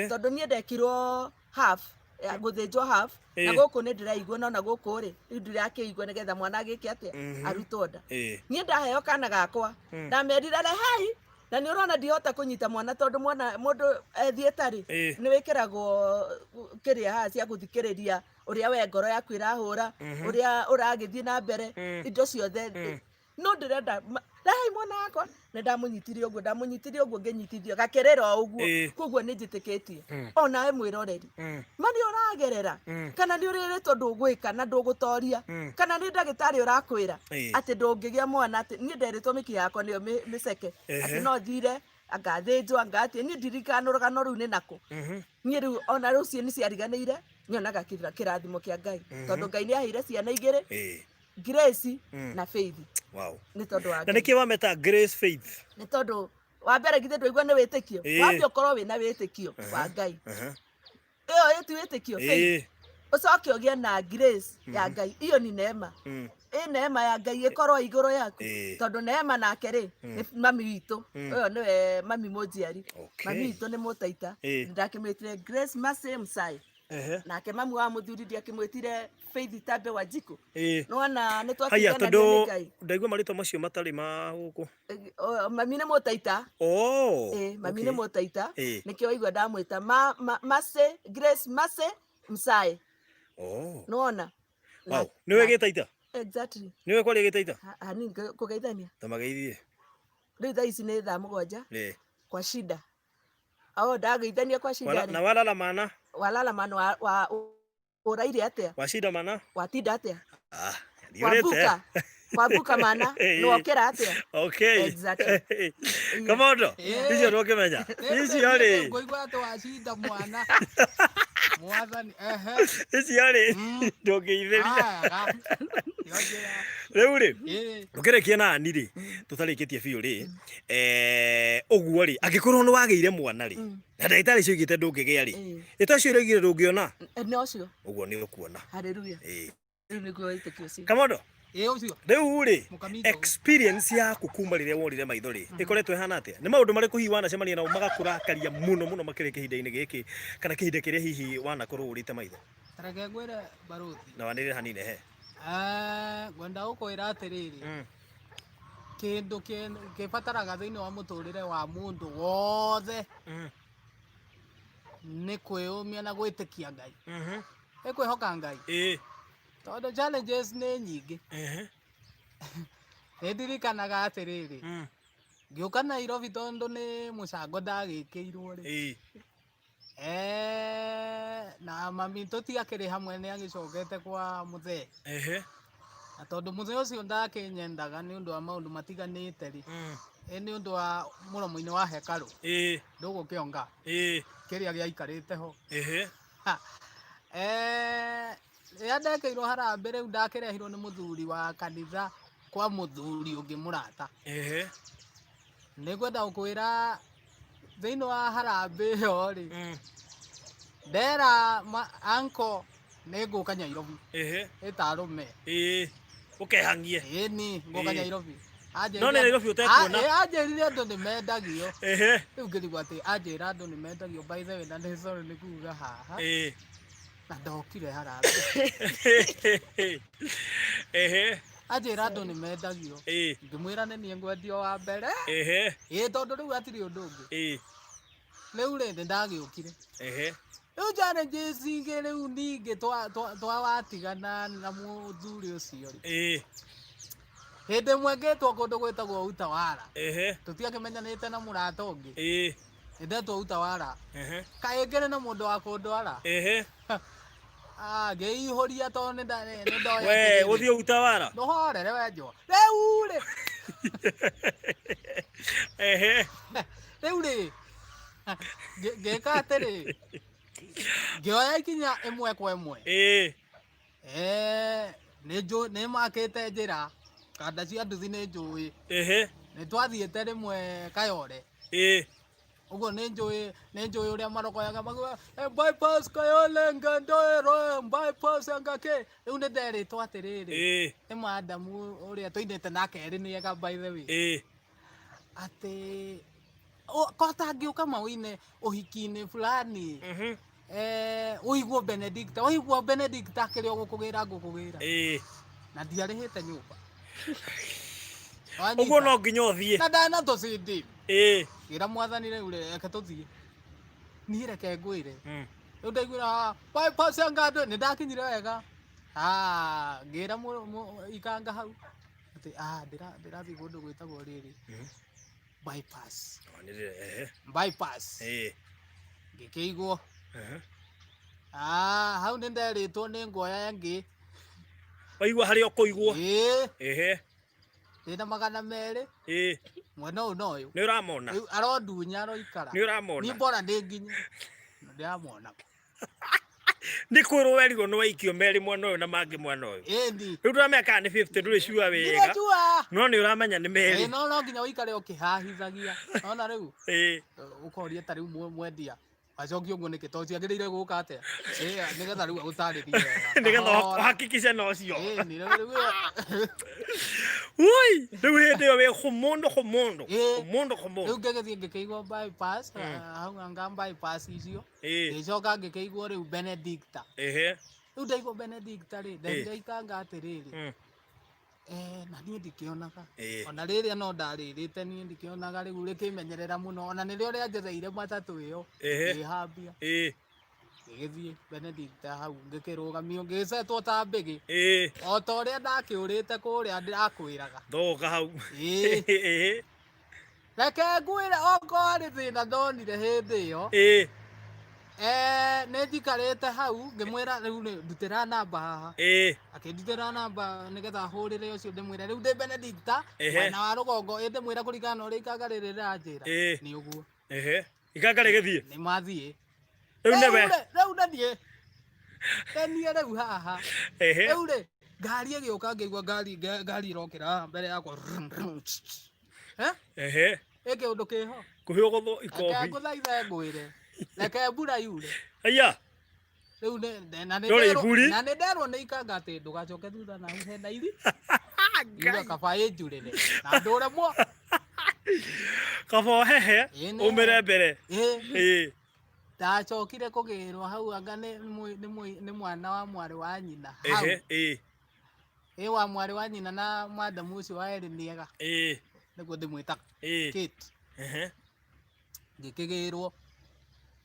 tondũ niĩ ndekirwo half, gũthĩnjwo half, na gũkũ nĩ ndĩraigua, no na gũkũ rĩ rĩu ndirakĩigua nĩgetha mwana agĩke atĩa arutwo nda. Niĩ ndaheo kana gakwa ndamerire rehei, na nĩ ũrona ndihota kũnyita mwana tondũ mũndũ ethiĩta rĩ nĩ wĩkĩragwo kĩrĩa haha cia gũthikĩrĩria ũrĩa we ngoro yaku ĩrahũra, ũrĩa ũragĩthiĩ na mbere, indo ciothe. No ndĩrenda rehei mwana wakwa, nĩ ndamũnyitire ũguo ngĩnyitithio gakĩrĩra ũguo. Koguo nĩ njĩtĩkĩtie onawe mwĩroreri, mani ũragerera kana nĩ ũrĩrĩtwo ndũgwĩka na ndũgũtoria, kana nĩ ndagĩtarĩ ũrakwĩra atĩ ndũngĩgĩa mwana, atĩ niĩ nderĩtwo mĩkiha yakwa nĩyo mĩceke, atĩ no thire ngathĩnjwo ngatie. Niĩ ndirikana rũgano rũu nĩ nakũ, niĩ rĩu ona rũciũ nĩ ciariganĩire, nyonaga kĩrathimo kĩa Ngai, tondũ Ngai nĩ aheire ciana igĩrĩ, Grace na Faith. Wow. Nĩ tondũ wa na nĩkĩ wameta Grace Faith? Nĩ tondũ wa mbere githe ndũigua nĩ wĩtĩkio wambia ũkorwo wĩna wĩtĩkio wa Ngai ĩyo ĩti wĩtĩkio ũcoke ũgĩe na grace ya Ngai iyo ni neema neema ya Ngai ĩkorwo igũrũ yaku tondũ neema nake rĩ nĩ mami witũ ũyo nĩwe mami mũnjiari mami witũ nĩ mũtaita ndakĩmwĩtire Grace Mercy Msai nake mami wa mũthuri ndiakĩmwĩtire Faith Tambe Wanjiku nĩwona nĩ twakĩganagia nĩ Ngai ndaigua marĩtwa macio matarĩ ma gũkũ mami nĩ mũtaita mami nĩ mũtaita nĩkĩo waigua ndamwĩta Mercy Grace Mercy Msai nĩwona nĩwe gĩtaita exactly nĩwe kwari gĩtaita hani kũgeithania tamageithie rĩu thaa ici nĩ thaa mũgwanja kwa shida ndageithania kwa shida na walala mana wa ũraire atĩa washida mana watinda atĩa kwabuka mana nĩwokĩra atĩa exactly Kamondo icio ndũkĩmenya icio rĩ ngoigua atĩ washinda mwana mwathani icio rĩ ndũngĩithĩria rĩu rĩ ũkĩrĩkia nani rĩ tũtarĩkĩtie biũ rĩ ũguo rĩ angĩkorwo nĩ wagĩire mwana rĩ na ndagĩtarĩ cioigĩte ndũngĩgĩa rĩ ĩto cio ũraigire ndũngĩona nocio ũguo nĩ ũkuona haleluya rĩu nĩguo wĩtĩkio ũcio Kamondo rĩu rĩ Mũkamindo. experience yaku kuma rĩrĩa wonire maitho rĩ ĩkoretwo ĩhana atĩa nĩ maũndũ marĩkũ hihi wanacemania nao magakũrakaria mũno mũno makĩria kĩhinda-inĩ gĩkĩ kana kĩhinda kĩrĩa hihi wanakorwo ũrĩte maitho tareke ngwĩre baruthi na wanĩrĩra hanini ngwenda gũkwĩra atĩrĩrĩ kĩndũ kĩbataraga thĩinĩ wa mũtũrĩre wa mũndũ wothe nĩ kwĩyũmia na gwĩtĩkia Ngai kwĩhoka Ngai tondũ challenges nĩ nyingĩ nĩndirikanaga atĩrĩrĩ ngĩũka Nairobi tondũ nĩ mũcango ndagĩkĩirwo rĩ na mami tũtiakĩrĩ hamwe nĩ agĩcokete kwa mũthee na tondũ mũthee ũcio ndakĩnyendaga nĩ ũndũ wa maũndũ matiganĩte rĩ nĩ ũndũ wa mũromo-inĩ wa hekarũ ndũgũkĩonga kĩrĩa gĩaikarĩte ho rĩrĩa ndekĩirwo harambĩ rĩu ndakĩrehirwo nĩ mũthuri wa kanitha kwa mũthuri ũngĩ mũrata nĩngwenda gũkwĩra thĩinĩ wa harambĩ ĩyo rĩ ndera anko nĩ ngũka Nairobi ĩtarũme ũkehangie ĩni ngũka Nairobi no nĩ Nairobi ũtekuona anjĩrire andũ nĩ mendagio rĩu ngĩrigwo atĩ anjĩra andũ nĩ mendagio by the way na nĩ sorry nĩ kuuga haha na ndokire harambĩ anjĩra andũ nĩ mendagio ngĩmwĩra nĩ niĩ ngwendio wa mbere tondũ rĩu hatirĩ ũndũ ũngĩ rĩu rĩ nĩ ndagĩũkire rĩu challenges ingĩ rĩu ningĩ twawatigana na mũthuri ũcio rĩ hĩndĩ ĩmwe ngĩtwo kũndũ gwĩtagwo Utawala tũtiakĩmenyanĩte na mũrata ũngĩ ndetwo Utawala kaĩ ngĩrĩ na mũndũ wa kũndwara ngĩihũria tondũ nĩ ndoya ũthiĩ Utawala ndũhorere we njũa rĩu rĩ rĩu rĩ ngĩka atĩrĩ ngĩoya ikinya ĩmwe kwa ĩmwe nĩ makĩte njĩra kanda cia nduthi nĩ njũĩ nĩ twathiĩte rĩmwe Kayole ũguo nĩ njũĩ ũrĩa marokoyaga bypass Kayole Ngendoero bypass ngakĩ rĩu nĩ nderĩtwo atĩrĩrĩ nĩ madamu ũrĩa tũinĩte nake erĩ nĩega by the way atĩ kota ngĩũka mawĩine ũhiki-inĩ fulani ũiguo Benedict akĩrĩ o gũkũgĩra na ndiarĩhĩte nyũmba ũguo no nginya ũthiĩ na ndana tũcindi ngĩra mwathani rĩu reke tũthiĩ niĩ reke ngwĩre rĩu ndaiguĩra bypass ngandũ nĩ ndakinyire wega ngĩra ikanga hau atĩ ndĩrathiĩ kũndũ gwĩtagwo rĩrĩ bypass ngĩkĩigwo hau nĩ nderĩtwo nĩ nguoya ngĩ waigua harĩa ũkũigwo ndĩna 200 mwena ũyũ na ũyũ nĩ ũramona rĩu arondunya aroikara nĩ ũramona niĩ mbora ndĩ nginye ndĩramona Ni kwirwo werigo no waikio meri mwana uyu na mangi mwana uyu. Endi. Riu turameka ni 50 nduri shua wega. Ndira. No ni uramenya ni meri. No nginya uikare ukihahithagia. Ona riu. Ukoria ta riu mwendia. Acoki uguo niki to ciagirire guka atia. Nigetha riu agutaririe wega. Nigetha uhakikishe no cio. Ni riu. Ui, riu hindi yo we Kamondo. Riu ngegethie ngikigwo bypass, hau anga bypass icio. Ngicoka ngikigwo riu Benedicta. Riu ndaigwo Benedicta ri, ndaikanga atiriri. Na niĩ ndikĩonaga ona rĩrĩa no ndarĩrĩte niĩ ndikĩonaga rĩu rĩkĩmenyerera mũno ona nĩrĩo rĩanjetheire matatũ ĩyo ngĩhambia ngĩgĩthiĩ Benedicta hau ngĩkĩrũgamio ngĩcetwo ta mbĩgĩ o ta ũrĩa ndakĩũrĩte kũrĩa ndakwĩraga ndoka hau reke ngwĩre okorwo arĩ thĩna ndonire hĩndĩ ĩyo nĩ njikarĩte hau ngĩmwĩra rĩu ndutĩra namba haha akĩndutĩra namba nĩgetha hũrĩre ũcio ndĩmwĩre rĩu ndĩ Benedicta mwena wa rũgongo ndĩmwĩra kũringana na ũrĩa ikanga rĩrĩ rĩranjĩra nĩ ũguo ikanga rĩgĩthiĩ nĩ mathiĩ rĩu nĩwe rĩu naniĩ niĩ rĩu haha rĩu rĩ ngari ĩgĩũka ngĩigua ngari ĩrokĩra mbere yakwa ĩkĩ ũndũ kĩho kũhĩo gũthũ ikobi ngũthaithe ngwĩre reke mbura yure aya riu na nĩ nderwo nĩ ikanga atĩ ndũgacoke thutha na hena ithi ngiuga kaba ĩnjurĩre na ndũremwo kaba hehe umĩre mbere ndacokire kũgĩrwo hau anga nĩ mwana wa mwarĩ wa nyina hau wa mwarĩ wa nyina na madamu ũcio wa erĩ nĩega nĩguo ndĩmwĩtaga Kate ngĩkĩgĩrwo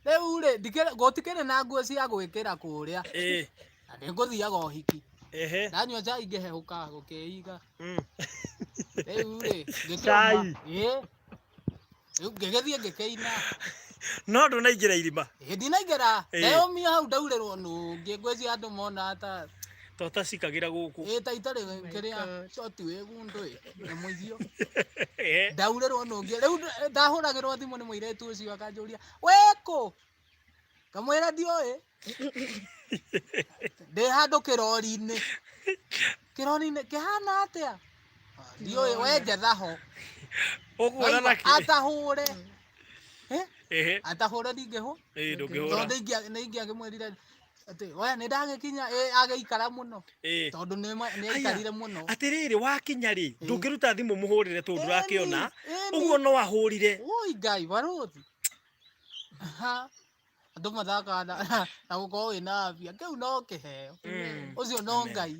rĩu rĩ gũtikĩrĩ na nguo cia gwĩkĩra kũrĩa na nĩngũthiaga ũhiki ndanyua cai ngĩhehũka gũkĩiga rĩu rĩ ngĩkĩuma rĩu ngĩgĩthiĩ ngĩkĩina no ndũnaingĩra irima ndinaingĩra ndeyũmia hau ndaurĩrwo nũngĩ ngwĩcia andũ mona ta tota cikagĩra gũkũ ta itarĩ kĩrĩa coti wĩ gundũ nĩ mũithio ndaurĩrwo nũngĩ rĩu ndahũragĩrwo thimũ nĩ mũirĩtu ũcio akanjũria wĩkũ ngamwĩra ndiũĩ ndĩ handũ kĩrori-inĩ kĩhana atĩa ndiũĩ we njetha ho atahũre atahũre ndingĩhũ tondũ nĩ ingĩagĩmwĩrire atĩ we nĩ ndagĩkinya agĩikara mũno tondũ nĩ aikarire mũno atĩrĩrĩ wakinya rĩ ndũngĩruta thimũ mũhũrĩre tondũ ndũrakĩona ũguo no ahũrire ui ngai barũthi andũ mathakaga na gũkorwo wĩna afia kĩu no kĩheo ũcio no ngai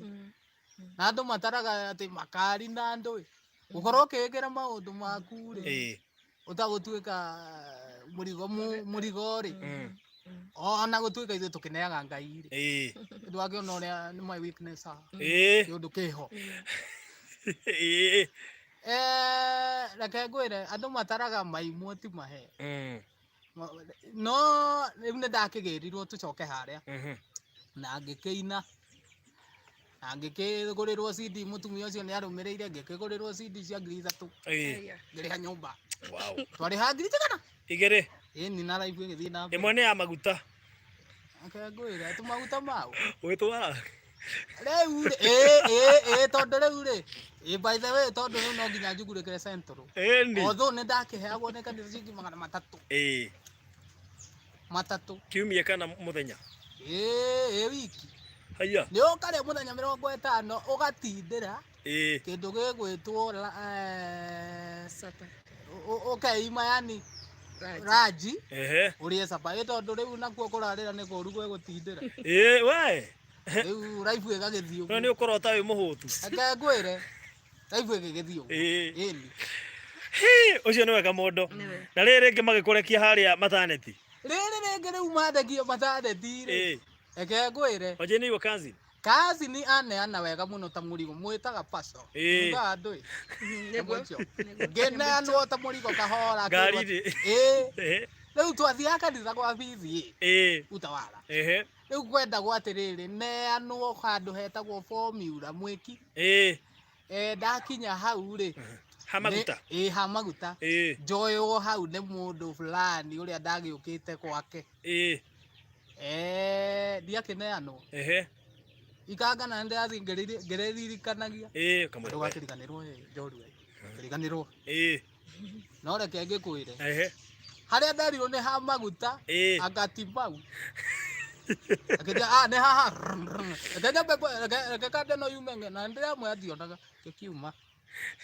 na andũ mataraga atĩ makari na andũ gũkorwo ũkĩĩkĩra maũndũ maku rĩ ũtagũtuĩka mũrigo rĩ ona gũtuĩka ithuĩ tũkĩneaga ngai rĩ ndwakĩona ũrĩa nĩ my weakness kĩũndũ kĩho reke ngwĩre andũ mataraga maimwo ti mahe no rĩu nĩ ndakĩgĩrirwo tũcoke harĩa na ngĩkĩina na ngĩkĩgũrĩrwo CD mũtumia ũcio nĩ arũmĩrĩire ngĩkĩgũrĩrwo CD cia 3,000 ngĩrĩha nyũmba twarĩha 2,000 ĩni na live ĩgĩthiĩ na ĩmwe nĩ ya maguta ngwĩra tũmaguta mau gwĩtwara rĩu tondũ rĩu rĩ by the way tondũ rĩu no nginya njugurĩkĩre Central although nĩ ndakĩheagwo nĩ kanitha ciringi 300 matatũ kiumia kana mũthenya wiki haya nĩ ũkarĩa mũthenya 50 ũgatindĩra kĩndũ gĩgwĩtwo ũkeima yani raji ũrĩe capa tondũ rĩu nakuo kũrarĩra nĩ kũru gwĩgũtindĩra we rĩu raibu ĩgagĩthiĩ ũguo nĩ ũkorwo wĩ mũhũtu reke ngwĩre raibu ĩgĩgĩthiĩ ũguo ũcio nĩwe Kamondo na rĩrĩ rĩngĩ magĩkũrekia harĩa mataneti rĩrĩ rĩngĩ rĩu mandekio mataneti rĩ reke ngwĩre wajeni kazi ni aneana wega mũno ta mũrigo mwĩtaga paco uga andũ ngeneanwo ta mũrigo kahora ngari rĩu twathiaga kanitha gwa bithi utawara rĩu kwendagwo atĩrĩrĩ neanwo handũ hetagwo formula mwĩki ndakinya hau rĩ hamaguta hamaguta njoywo hau nĩ mũndũ fulani ũrĩa ndagĩũkĩte gwake ndiakineanwo ikanga na ndi athi ngereririkanagia Kamondo ndugakiriganirwo njorua kiriganirwo no reke ngikwire haria nderirwo ni ha maguta agatimau akija ne haha reke kande no yumenge na ndira mwe athionaga kikiuma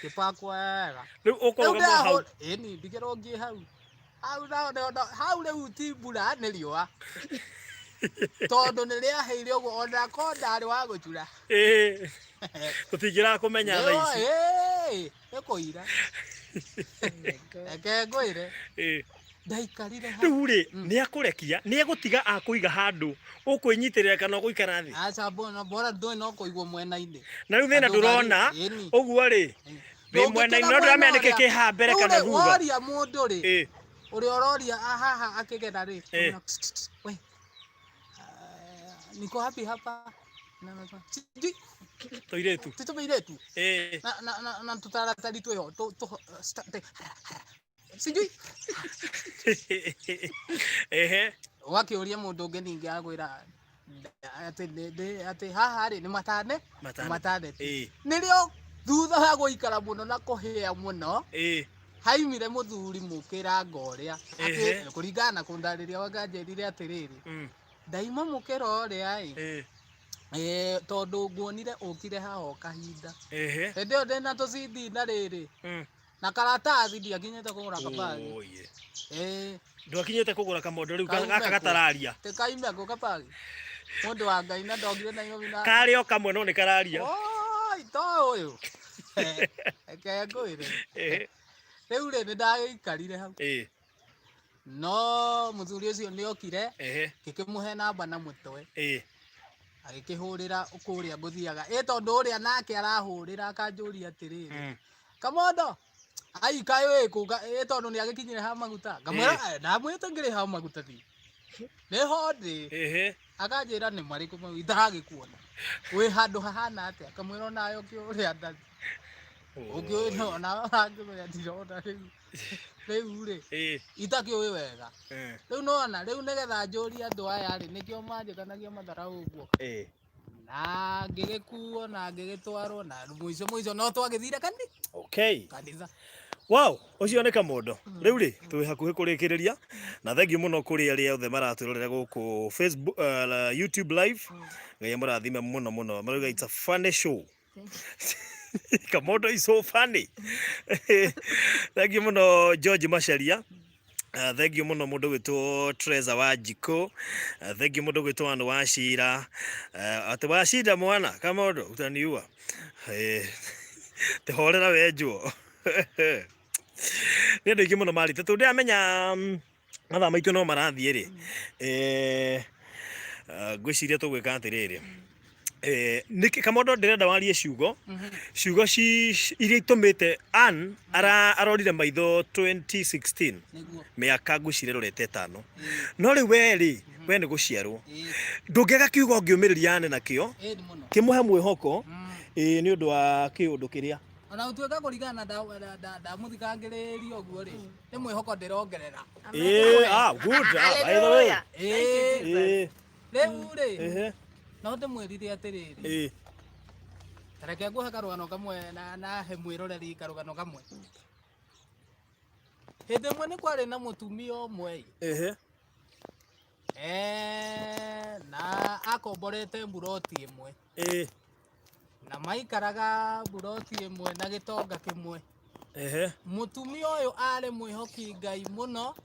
kipakwega riu ukoroga hau ni ndigero ngi hau hau riu ti mbura ni riua tondu ni ria heire uguo ona kondari wa gucura tutingira kumenya thaa ici ekuira eke ngwire ndaikarire ha riu ri ni akurekia ni egutiga akuiga handu ukwinyitirira kana guikara thi acha bora ndoi no kuigwo mwena-ini na riu thina ndurona uguo ri ri mwena-ini no ndamenya niki ha mbere kana thutha woria mundu ri uri ororia haha akigena ri we niko happy hapa na toiretu tutumiretu na tutaratari tweho sijui wakiuria mundu ungi ningi agwira ati haha ri ni matane nirio thutha wa guikara muno na kuhia muno haimire muthuri mukira ngoria ati kuringana na kundariria waganjerire atiriri ndaima mukira uria tondu nguonire ukire haha kahinda hindi yo ndina tucindi na riri na karatathi ndiakinyite kugura kabagi ndwakinyite kugura kamondo riu gaka gatararia tikaime ko kabagi mundu wa Ngai na ndogire na ingo bina kari o kamwe no ni kararia oi to uyu eke ngwire riu ri ni ndaikarire hau no muthuri ucio ni okire gikimuhe namba na mutwe agikihurira ukuria nguthiaga tondu uria nake arahurira akanjuria atiriri Kamondo ai kayo ikuga tondu ni agikinyire ha maguta ngamwira ndamwite ngiri ha maguta thi ni hondi akanjira ni mariku itaragikuona wi handu hahana atia kamwira nayo kiuria ndathi ukio na angimenya ndirona riu ri itakiuwi wega riu nona riu nigetha njuria andu aya ri nikio manjikanagia matharau uguo na ngigikuo na ngigitwarwo na mwico no twagithire kanitha wow ucio ni Kamondo riu ri twi hakuhi kurikiriria na thengiu muno kuri aria othe maratwirorera guku Facebook YouTube live ngai murathime muno maruga it's a funny show Kamondo is so funny thengiu muno George Macharia thengiu muno mundu gwitwo Treza wa Jiko thengiu mundu gwitwo Andu wa Shira ati wa Shira mwana Kamondo utaniua te horera wenjwo ni andu ingi muno marite tu ndiamenya mathaa maitu no marathie ri ngwiciria tugwika atiriri niki Kamondo ndirenda warie ciugo iria itumite Ann arorire maitho 2016 miaka ngwicire rorete 5 no riu we ni guciarwo ndungiaga kiugo ngiumiriria Ann nakio kimuhe mwihoko ni undu wa kiundu kiria ona utuika kuringana da muthikangiriria uguo ri ni mwihoko ndirongerera good by the way riu ri no ndimwirire atiriri tareke nguhe karugano kamwe na he mwiroreri karugano kamwe hindi imwe ni kwari na mutumia umwe na akomborete mburoti imwe na maikaraga mburoti imwe na gitonga kimwe mutumia uyu ari mwihoki Ngai muno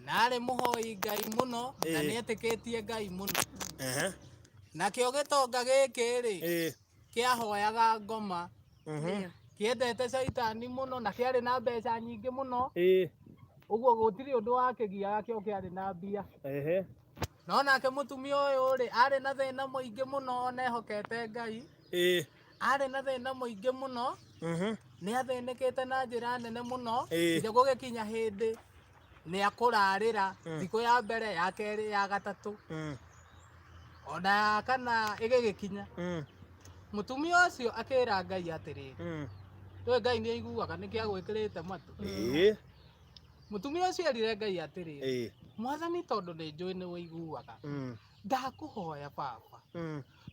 na ari muhoi Ngai muno na nietikitie Ngai muno na kio gitonga giki ri kiahoyaga ngoma kiendete Saitani muno na kiari na mbeca nyingi muno uguo gutiri undu wakigiaga kio kiari na mbia no nake mutumia uyu ri ari na thina muingi muno nehokete Ngai ari na thina muingi muno ni athinikite na njira nene muno ije gugikinya hindi ni akurarira thiku ya mbere ya keri ya gatatu ona kana igigikinya mutumia ucio akira Ngai atiriri twe Ngai ni aiguaga niki agwikirite matu mutumia ucio erire Ngai atiriri mwathani tondu ni njui ni wiguaga ndakuhoya baba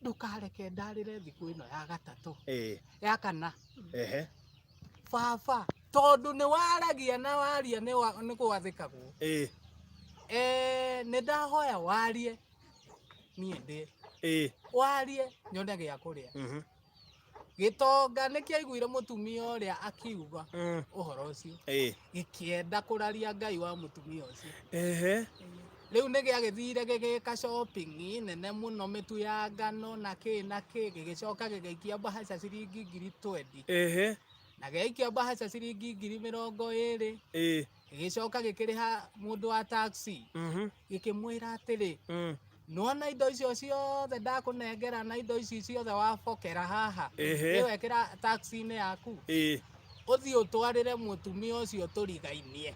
ndukareke ndarire thiku ino ya gatatu ya kana baba tondu ni waragia na waria ni gwathikagwo ni ndahoya warie nie ndi warie nyone gia kuria gitonga nikiaiguire mutumia uria akiuga uhoro ucio gikienda kuraria Ngai wa mutumia ucio riu ni giagithire gigika shopping nene muno mitu ya ngano na ki gigicoka gigikia bahasha ciringi 20 na gigikia bahasha ciringi 20 gigicoka gikiriha mundu wa taxi gikimwira atiri nona indo icio ciothe ndakunengera na indo ici ciothe wabokera haha wekira taxi-ini yaku uthii utwarire mutumia ucio turigainie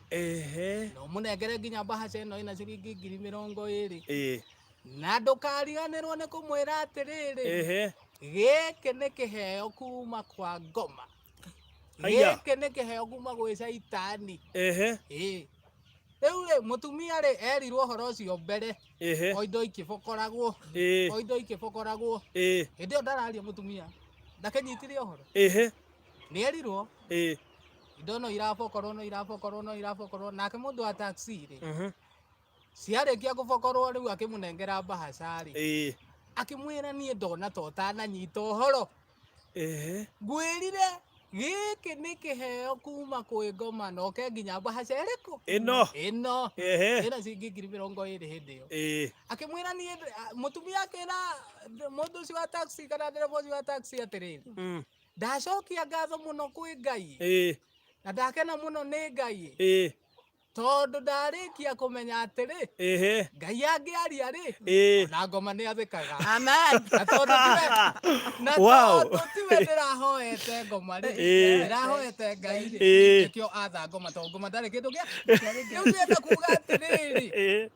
no munengere nginya bahasha ino ina ciringi 20 na ndukariganirwo ni kumwira atiriri giki ni kiheo kuma kwa ngoma giki ni kiheo kuma gwi caitani riu mutumia ri erirwo uhoro ucio mbere o indo ikibokoragwo hindi io ndararia mutumia ndakenyitire uhoro ni erirwo indo no irabokorwo nake mundu wa taxi ri ciarikia gubokorwo riu akimunengera bahasha ri akimwira nie ndona to utananyita uhoro ngwirire giki ni kiheo kuma kwi ngoma no ke nginya bahasha iriku ino ciringi 20 hindi io akimwira nie mutumia akira mundu ucio wa taxi kana ndereva ucio wa taxi atiriri ndacokia ngatho muno kwi Ngai na ndakena muno ni Ngai tondu ndarikia kumenya atiri Ngai angiaria ri na ngoma ni athikaga amen na tondu tiwe ndirahoete ngoma ri ndirahoete Ngai ri nikio atha ngoma tondu ngoma ndari kindu gia riu ndienda kuga atiriri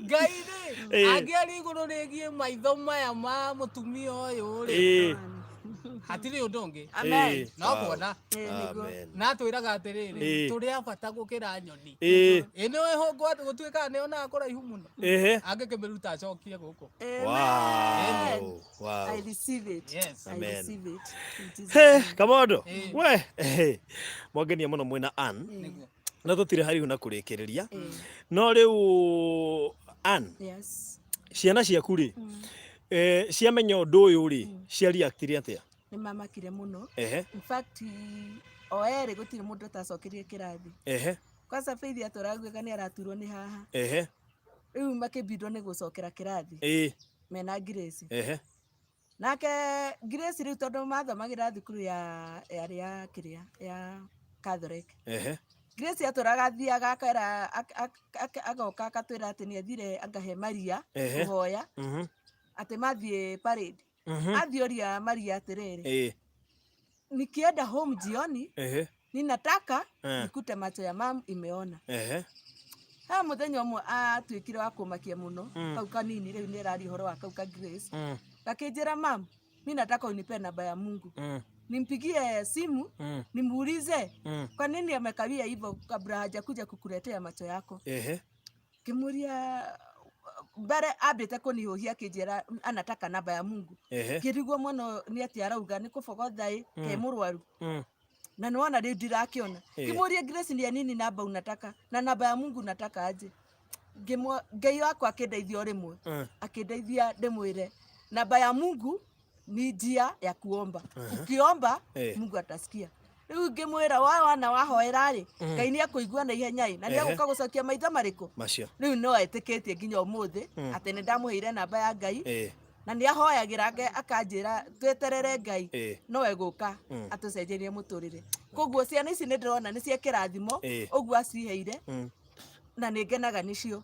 Ngai ri angiaria iguru rigie maitho maya ma mutumia uyu ri hatiri undu ungi no kuona na twiraga atiriri turi abata gukira nyoni ino ihongwa gutuika ni ona kuraihu muno angikimiruta acokie guku I receive it. Yes. I receive it. Kamondo we mwangenia muno mwina Ann na tutire harihu na kurikiriria no riu Ann ciana ciaku ri ciamenya undu uyu ri cia reactire atia ni mamakire muno in fact o eri gutire mundu atacokerie kirathi kwanza Faith aturaguika ni araturwo ni haha riu makibindwo ni gucokera kirathi mena Grace nake Grace riu tondu mathomagira thukuru ya kiria ya Catholic Grace aturaga thiaga akera agoka akatwira ati ni athire angahe Maria kuhoya ati mathie parade athioria Maria atiriri nikienda home jioni ninataka nikute macho ya mam imeona ha muthenya umwe atwikire wa kumakia muno kau kanini riu ni rari horo wa kau ka Grace gakinjira mam mimi nataka unipe namba ya Mungu nimpigie simu nimuulize kwa nini amekawia hivyo kabla hajakuja kukuletea macho yako kimuria mbere ambite kunihuhia kinjira anataka namba ya Mungu kirigwo muno ni ati arauga ni kubogotha ke murwaru na niwona riu ndirakiona kimuria Grace ni nini namba unataka na namba ya Mungu nataka aje Ngai wako akindeithia rimwe akindeithia ndimwire namba ya Mungu ni njia ya kuomba ukiomba Mungu atasikia riu ngimwira wana wahoera ri Ngai ni akuigua na ihenya na ni aguka gucokia maitho mariku macio riu no etikitie nginya umuthi ati ni ndamuheire namba ya Ngai na ni ahoyagira akanjira tweterere Ngai no eguka atucenjerie muturire koguo ciana ici ni ndirona ni cia kirathimo uguo aciheire na ningenaga nicio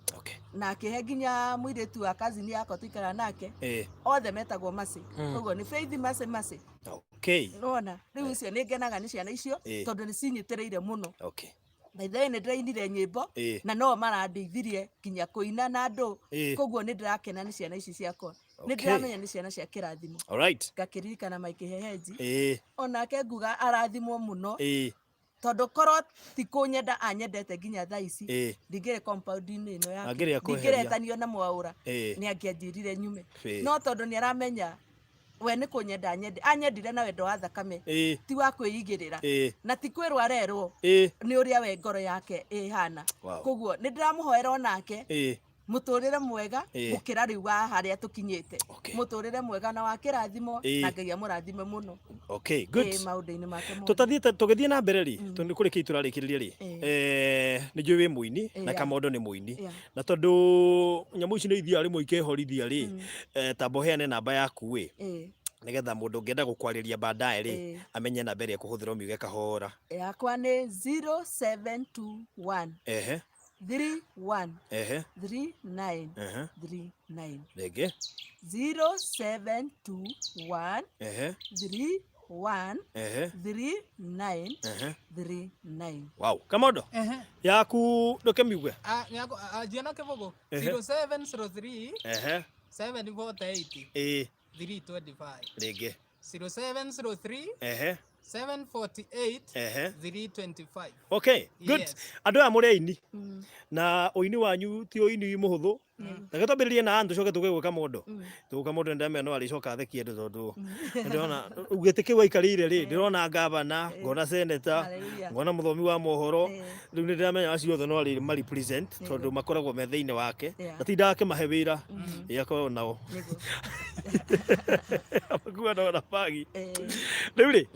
na akihe nginya muiritu wa kazini yako tuikara nake othe metagwo Masi koguo ni Faith Masi nona riu icio ningenaga ni ciana icio tondu ni cinyitireire muno thaithai ni ndirainire nyimbo na no marandeithirie nginya kuina na andu koguo ni ndirakena ni ciana ici ciakwa ni ndiramenya ni ciana cia kirathimo ngakiririkana Mike Heheji onake nguga arathimwo muno tondu korwo ti kunyenda anyendete nginya thaa ici ndingire compound-inĩ ino yake ndingiretanio na Mwaura ni angianjirire nyume no tondu ni aramenya we ni kunyenda anyendire na wendo wa thakame ti wa kwĩigĩrĩra na ti kwĩrwo arerwo ni uria we ngoro yake ihana koguo ni ndiramuhoera onake muturire mwega gukira riu wa haria tukinyite muturire mwega na wa kirathimo na Ngai amurathime muno. Okay, good. Maundu-ini make mo tugithie na mbere ri tondu kuri ki turarikiriria ri ni njui wi muini na Kamondo ni muini na tondu nyamu ici ni ithia rimwe ikehorithia ri tambo heane namba yaku wi nigetha mundu ngienda gukwariria baadaye ri amenye namba ĩrĩa ekuhuthira umiuge kahora. Yakwa ni 0721 31 39 39 rege 0721 31 39 39. Wow, Kamondo yaku ndoke miuge yaku jiana kibogo 0703 748 325 rege 0703 748 325. Okay, good. Andu aya muri aini na uini wanyu ti uini muhuthu na gatwambiririe na andu coke tuge gwika Kamondo Kamondo ndamenya no aricoka athekie andu tondu ndona ugite kiu aikarire ri ndirona gavana ngona senator ngona muthomi wa mohoro riu ndiramenya acio othe no ari mari present tondu makoragwo me thiini wake atindaga akimahe wira yakorwo nao amakua na bagi riu ri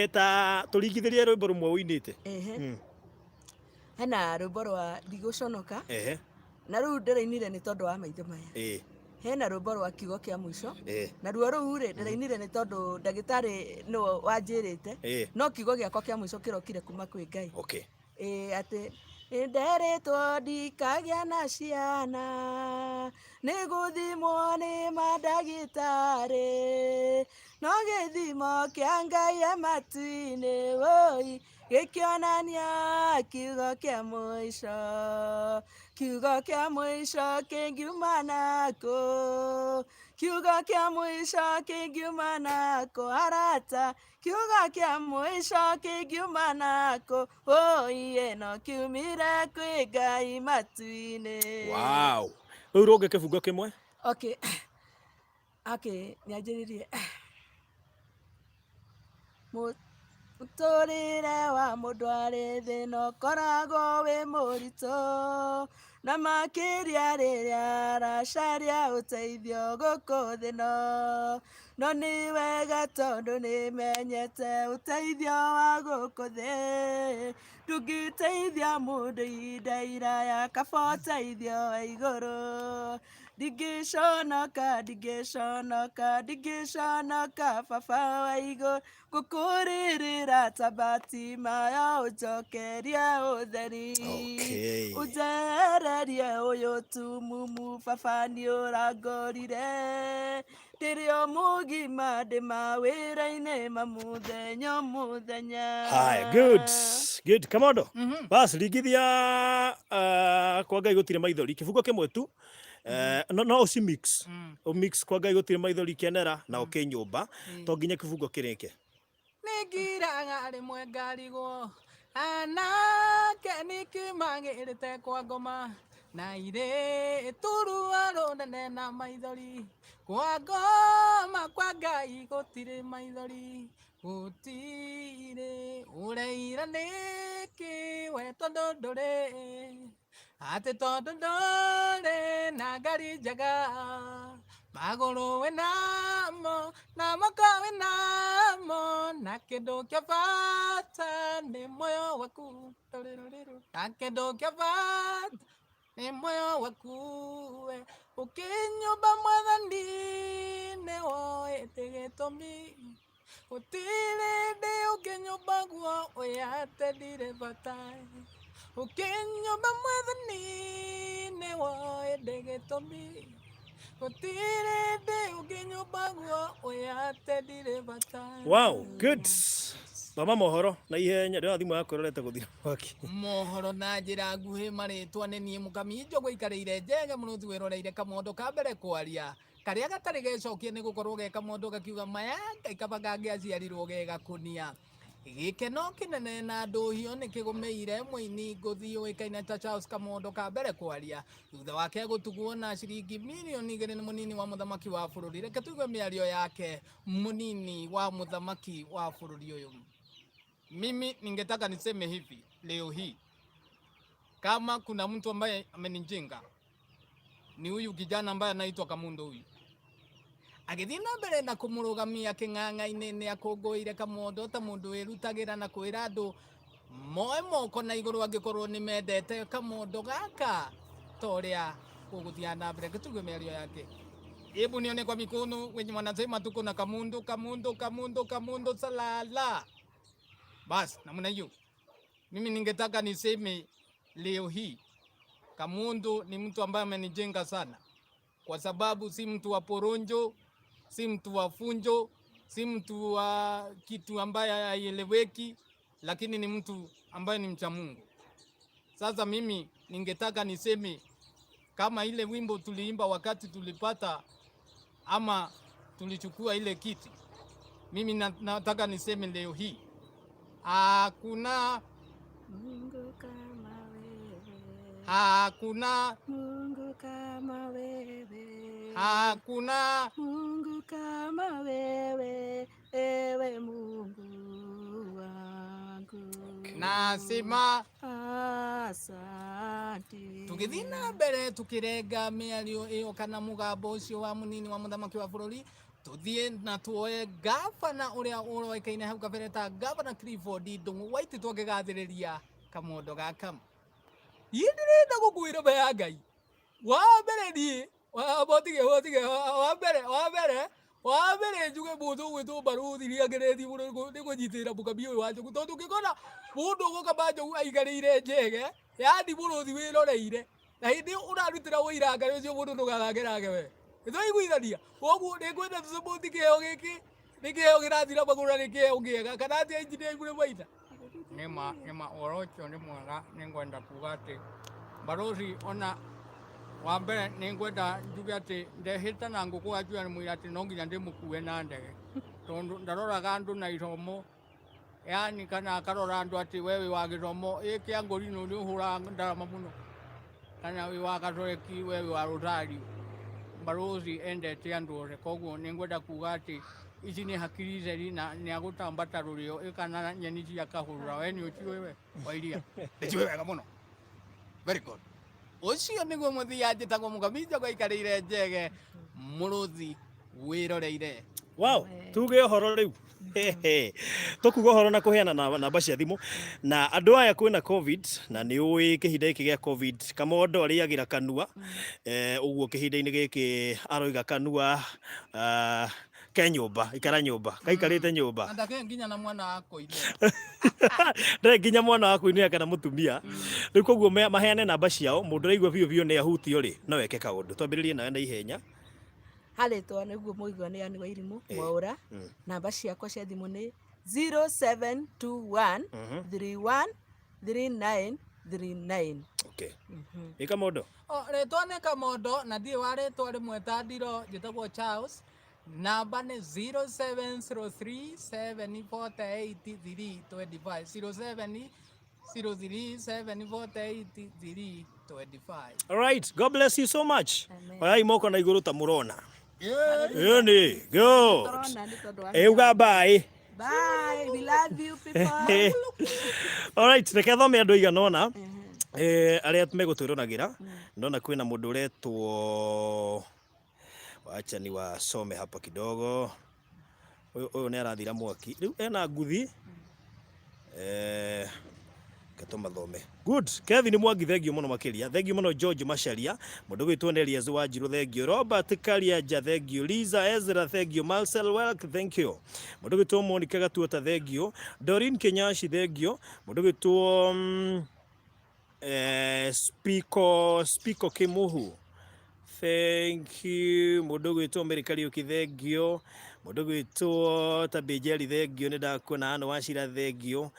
ta turingithirie rwimbo rumwe uinite hena rwimbo rwa Ndigũconoka na rĩu ndĩrainire nĩ tondũ wa maitho maya hena rwimbo rwa Kiugo Kĩa Mũico na ruo rũu rĩ ndĩrainire nĩ tondũ ndagĩtarĩ nĩwe wanjĩrĩte no kiugo gĩakwa kĩa mũico kĩrokire kuma kwĩ Ngai atĩ nderĩtwo ndikagĩa na ciana nĩgũthimwo nĩ mandagĩtarĩ no gĩthimo kĩa Ngai matu-inĩ woi gĩkĩonania kiugo kĩa mũico kiugo kĩa mũico kĩngiuma nakũ kiugo kĩa mũico kĩngiuma nakũ arata kiugo kĩa mũico kĩngiuma nakũ woi ĩno kiumire kwĩ Ngai matu-inĩ. Wow, rĩu rũngĩ kĩbungo kĩmwe nĩanjĩrĩrie mũtũrĩre wa mũndũ arĩ thĩ na ũkoragwo wĩ mũritũ na makĩria rĩrĩa aracaria ũteithio gũkũ thĩ no nĩ wega tondũ nĩmenyete ũteithio wa gũkũ thĩ ndũngĩteithia mũndũ ihinda iraya kaba ũteithio wa igũrũ ndingĩconoka baba wa igũrũ ngũkũrĩrĩra ta batima ya ũnjokerie ũtheri ũnjehererie ũyũ tumumu baba nĩ ũrangorire ndĩrĩ o mũgima ndĩ mawĩra-inĩ mũthenya. Good Kamondo bas ringithia kwa Ngai gũtirĩ maithori kĩbungo kĩmwe tu no uci mix kwa Ngai gũtirĩ maithori kenera na ũkĩnyũmba to nginya kĩbungo kĩrĩke nĩngiraga rĩmwe ngarigwo anake nĩkĩmagĩrĩte kwa ngoma na irĩ turua rũnene na maithori kwa ngoma kwa Ngai gũtirĩ maithori gũtirĩ ũreira nĩkĩ we tondũ ndũrĩ atĩ tondũ ndũrĩ na ngari njega magũrũ wĩnamo na moko wĩnamo na kĩndũ kĩa bata nĩ muoyo waku na kĩndũ kĩa bata nĩ muoyo waku we ũkĩnyũmba Mwathani nĩ woĩte gĩtũmi gũtirĩ ndĩ ũkĩnyũmba guo ũyate ndirĩ bata ũkĩnyũmba Mwathani nĩ woĩte gĩtũmi gũtirĩ ndĩ ũkĩnyũmba guo ũyate ndirĩ bata. Wow, good. Mama mohoro na ihenya ndĩra thimũ yakũ ĩrorete gũthira mwaki. Mohoro na njĩra nguhĩ marĩtwa nĩ niĩ Mũkami Njogũ ikarĩire njege mũno twĩroreire Kamondo ka mbere kwaria karĩa gatarĩ gecokie nĩ gũkorwo ge Kamondo gakiuga maya gaikaba gangĩaciarirwo ge gakunia gikeno kinene na nduhio ni kigumeire muini nguthi uikaine ta Charles Kamondo ka mbere kwaria thutha wake gutugwo na ciringi milioni 2 ni munini wa muthamaki wa bururi. Reke tuigue miario yake munini wa muthamaki wa bururi uyu. Mimi ningetaka niseme hivi leo hii, kama kuna mtu ambaye amenijenga ni huyu kijana ambaye anaitwa Kamondo huyu. Agithii na mbere na kumurugamia king'ang'a-ini ni akunguire Kamondo ta mundu wirutagira na kwira andu moe moko na iguru angikorwo ni mendete Kamondo gaka toria guguthia na mbere. Gituge miario yake hebu nione kwa mikono wenye wanasema tuko na Kamondo Kamondo Kamondo Kamondo salala. Bas namna hiyo mimi ningetaka niseme leo hii Kamondo ni mtu ambaye amenijenga sana, kwa sababu si mtu wa poronjo, si mtu wa funjo, si mtu wa kitu ambaye haieleweki, lakini ni mtu ambaye ni mcha Mungu. Sasa mimi ningetaka niseme kama ile wimbo tuliimba wakati tulipata ama tulichukua ile kiti, mimi nataka niseme leo hii hakuna Mungu kama wewe, hakuna Mungu kama wewe, hakuna Mungu kama wewe, ewe Mungu wangu. Nasema asante. Tugithii na mbere tukirenga miario iyo kana mugambo ucio wa munini wa muthamaki wa bururi, tuthie na tuoe gavana uria uroikaine hau kabere ta gavana Clifford Ndung'u White twakigathiriria Kamondo gaka. Yindirenda gukwira baya Ngai wa mbere ni wa mbere njuge mundu gwitwo baruthi ria ngerethi ni kunyitira mukambi uyu wa njogu, tondu ngikona mundu gukamba njogu aigarire njege yani muruthi wiroreire na hindi urarutira wira Ngai ucio mundu ndugathangirage we itwaiguithania koguo ni ngwenda tusubuti kiheo giki ni kiheo girathira magura ni kiheo ngiega kana atia injinia igure maita nima orocho ni mwega. Ni ngwenda kuga ati baruthi ona wa mbere ni ngwenda njuge ati ndehita na nguku ajua ni mwira ati no nginya ndimukue na ndege, tondu ndaroraga andu na iromo, yani kana akarora andu ati wewe wa githomo ikia ngorino ni uhura ndarama muno, kana wi wa gatoreki wewe wa rotari. Baruthi endete andu othe, koguo ni ngwenda kuga ati ici ni hakiri theri na ni agutambata rurio ikana nyeni cia kahurura. We ni uci wewe wairia ndiwe wega muno, very good. Ucio niguo muthii anjitagwo mugamija gwaikarire njege muruthi wiroreire. Wow, tuge horo riu tukuga horo na kuheana namba cia thimu na andu aya kwina covid na ni ui kihinda giki gia covid Kamondo ariagira kanua uguo kihinda-ini giki aroiga kanua ke nyumba ikara nyumba kaikarite nyumba andake nginya na mwana wako ine ndare nginya mwana wako ine kana mutumia riu koguo maheane namba ciao mundu raigua biu ni ahutio ri no weke kaundu twambiririe nawe na ihenya haritwa niguo muigua ni ani wa irimu mwaura. Namba ciakwa cia thimu ni 0721 313939. Okay. Ni Kamondo ritwa ni Kamondo na ndie wa ritwa rimwe ta ndiro njitagwo Charles. Namba ni 0703748325 0703748325. All right, God bless you so much. Wai moko na iguru ta murona. Ni go. Uga bye. Bye, we love you people. All right, reke thome andu iganona aria megutwiranagira. Ndona kwina mundu uretwo, wacha ni wasome hapa kidogo. Uyu ni arathira mwaki riu ena nguthi katoma thome. Good. Kevin Mwangi thengio muno makiria. Thengio muno George Masharia. Mundu witwo Nelias Wanjiru thengio. Robert Karianja thengio. Liza Ezra thengio. Marcel Welk thank you. Mundu witwo Monica Gatuota thengio. Doreen Kenyashi thengio. Mundu witwo Spiko Kimuhu thank you. Mundu gwitwo Merikari ukithengio. Mundu gwitwo Tabejeri thengio, ni ndakuona ano wacira thengio.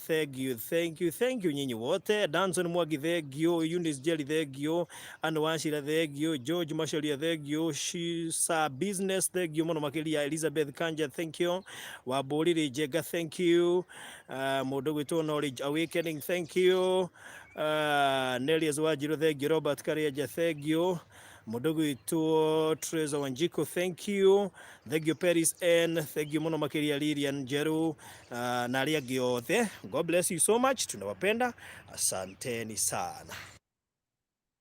Thank you nyinyi wote. Danson Mwangi thengio, Eunice Jerry thengio, ano wacira thengio, George Masharia thengio, Shisa Business thengio muno makiria, Elizabeth Kanja thank you, Waborire Jega thank you, mundu gwitwo Knowledge Awakening thank you, Nelias Wajiro thengio, Robert Kareja thank you, mundu gwitwo Trezor Wanjiko thank you Paris N thank you muno makiria, Lilian Jeru na aria giothe. God bless you so much, tunawapenda, asanteni sana.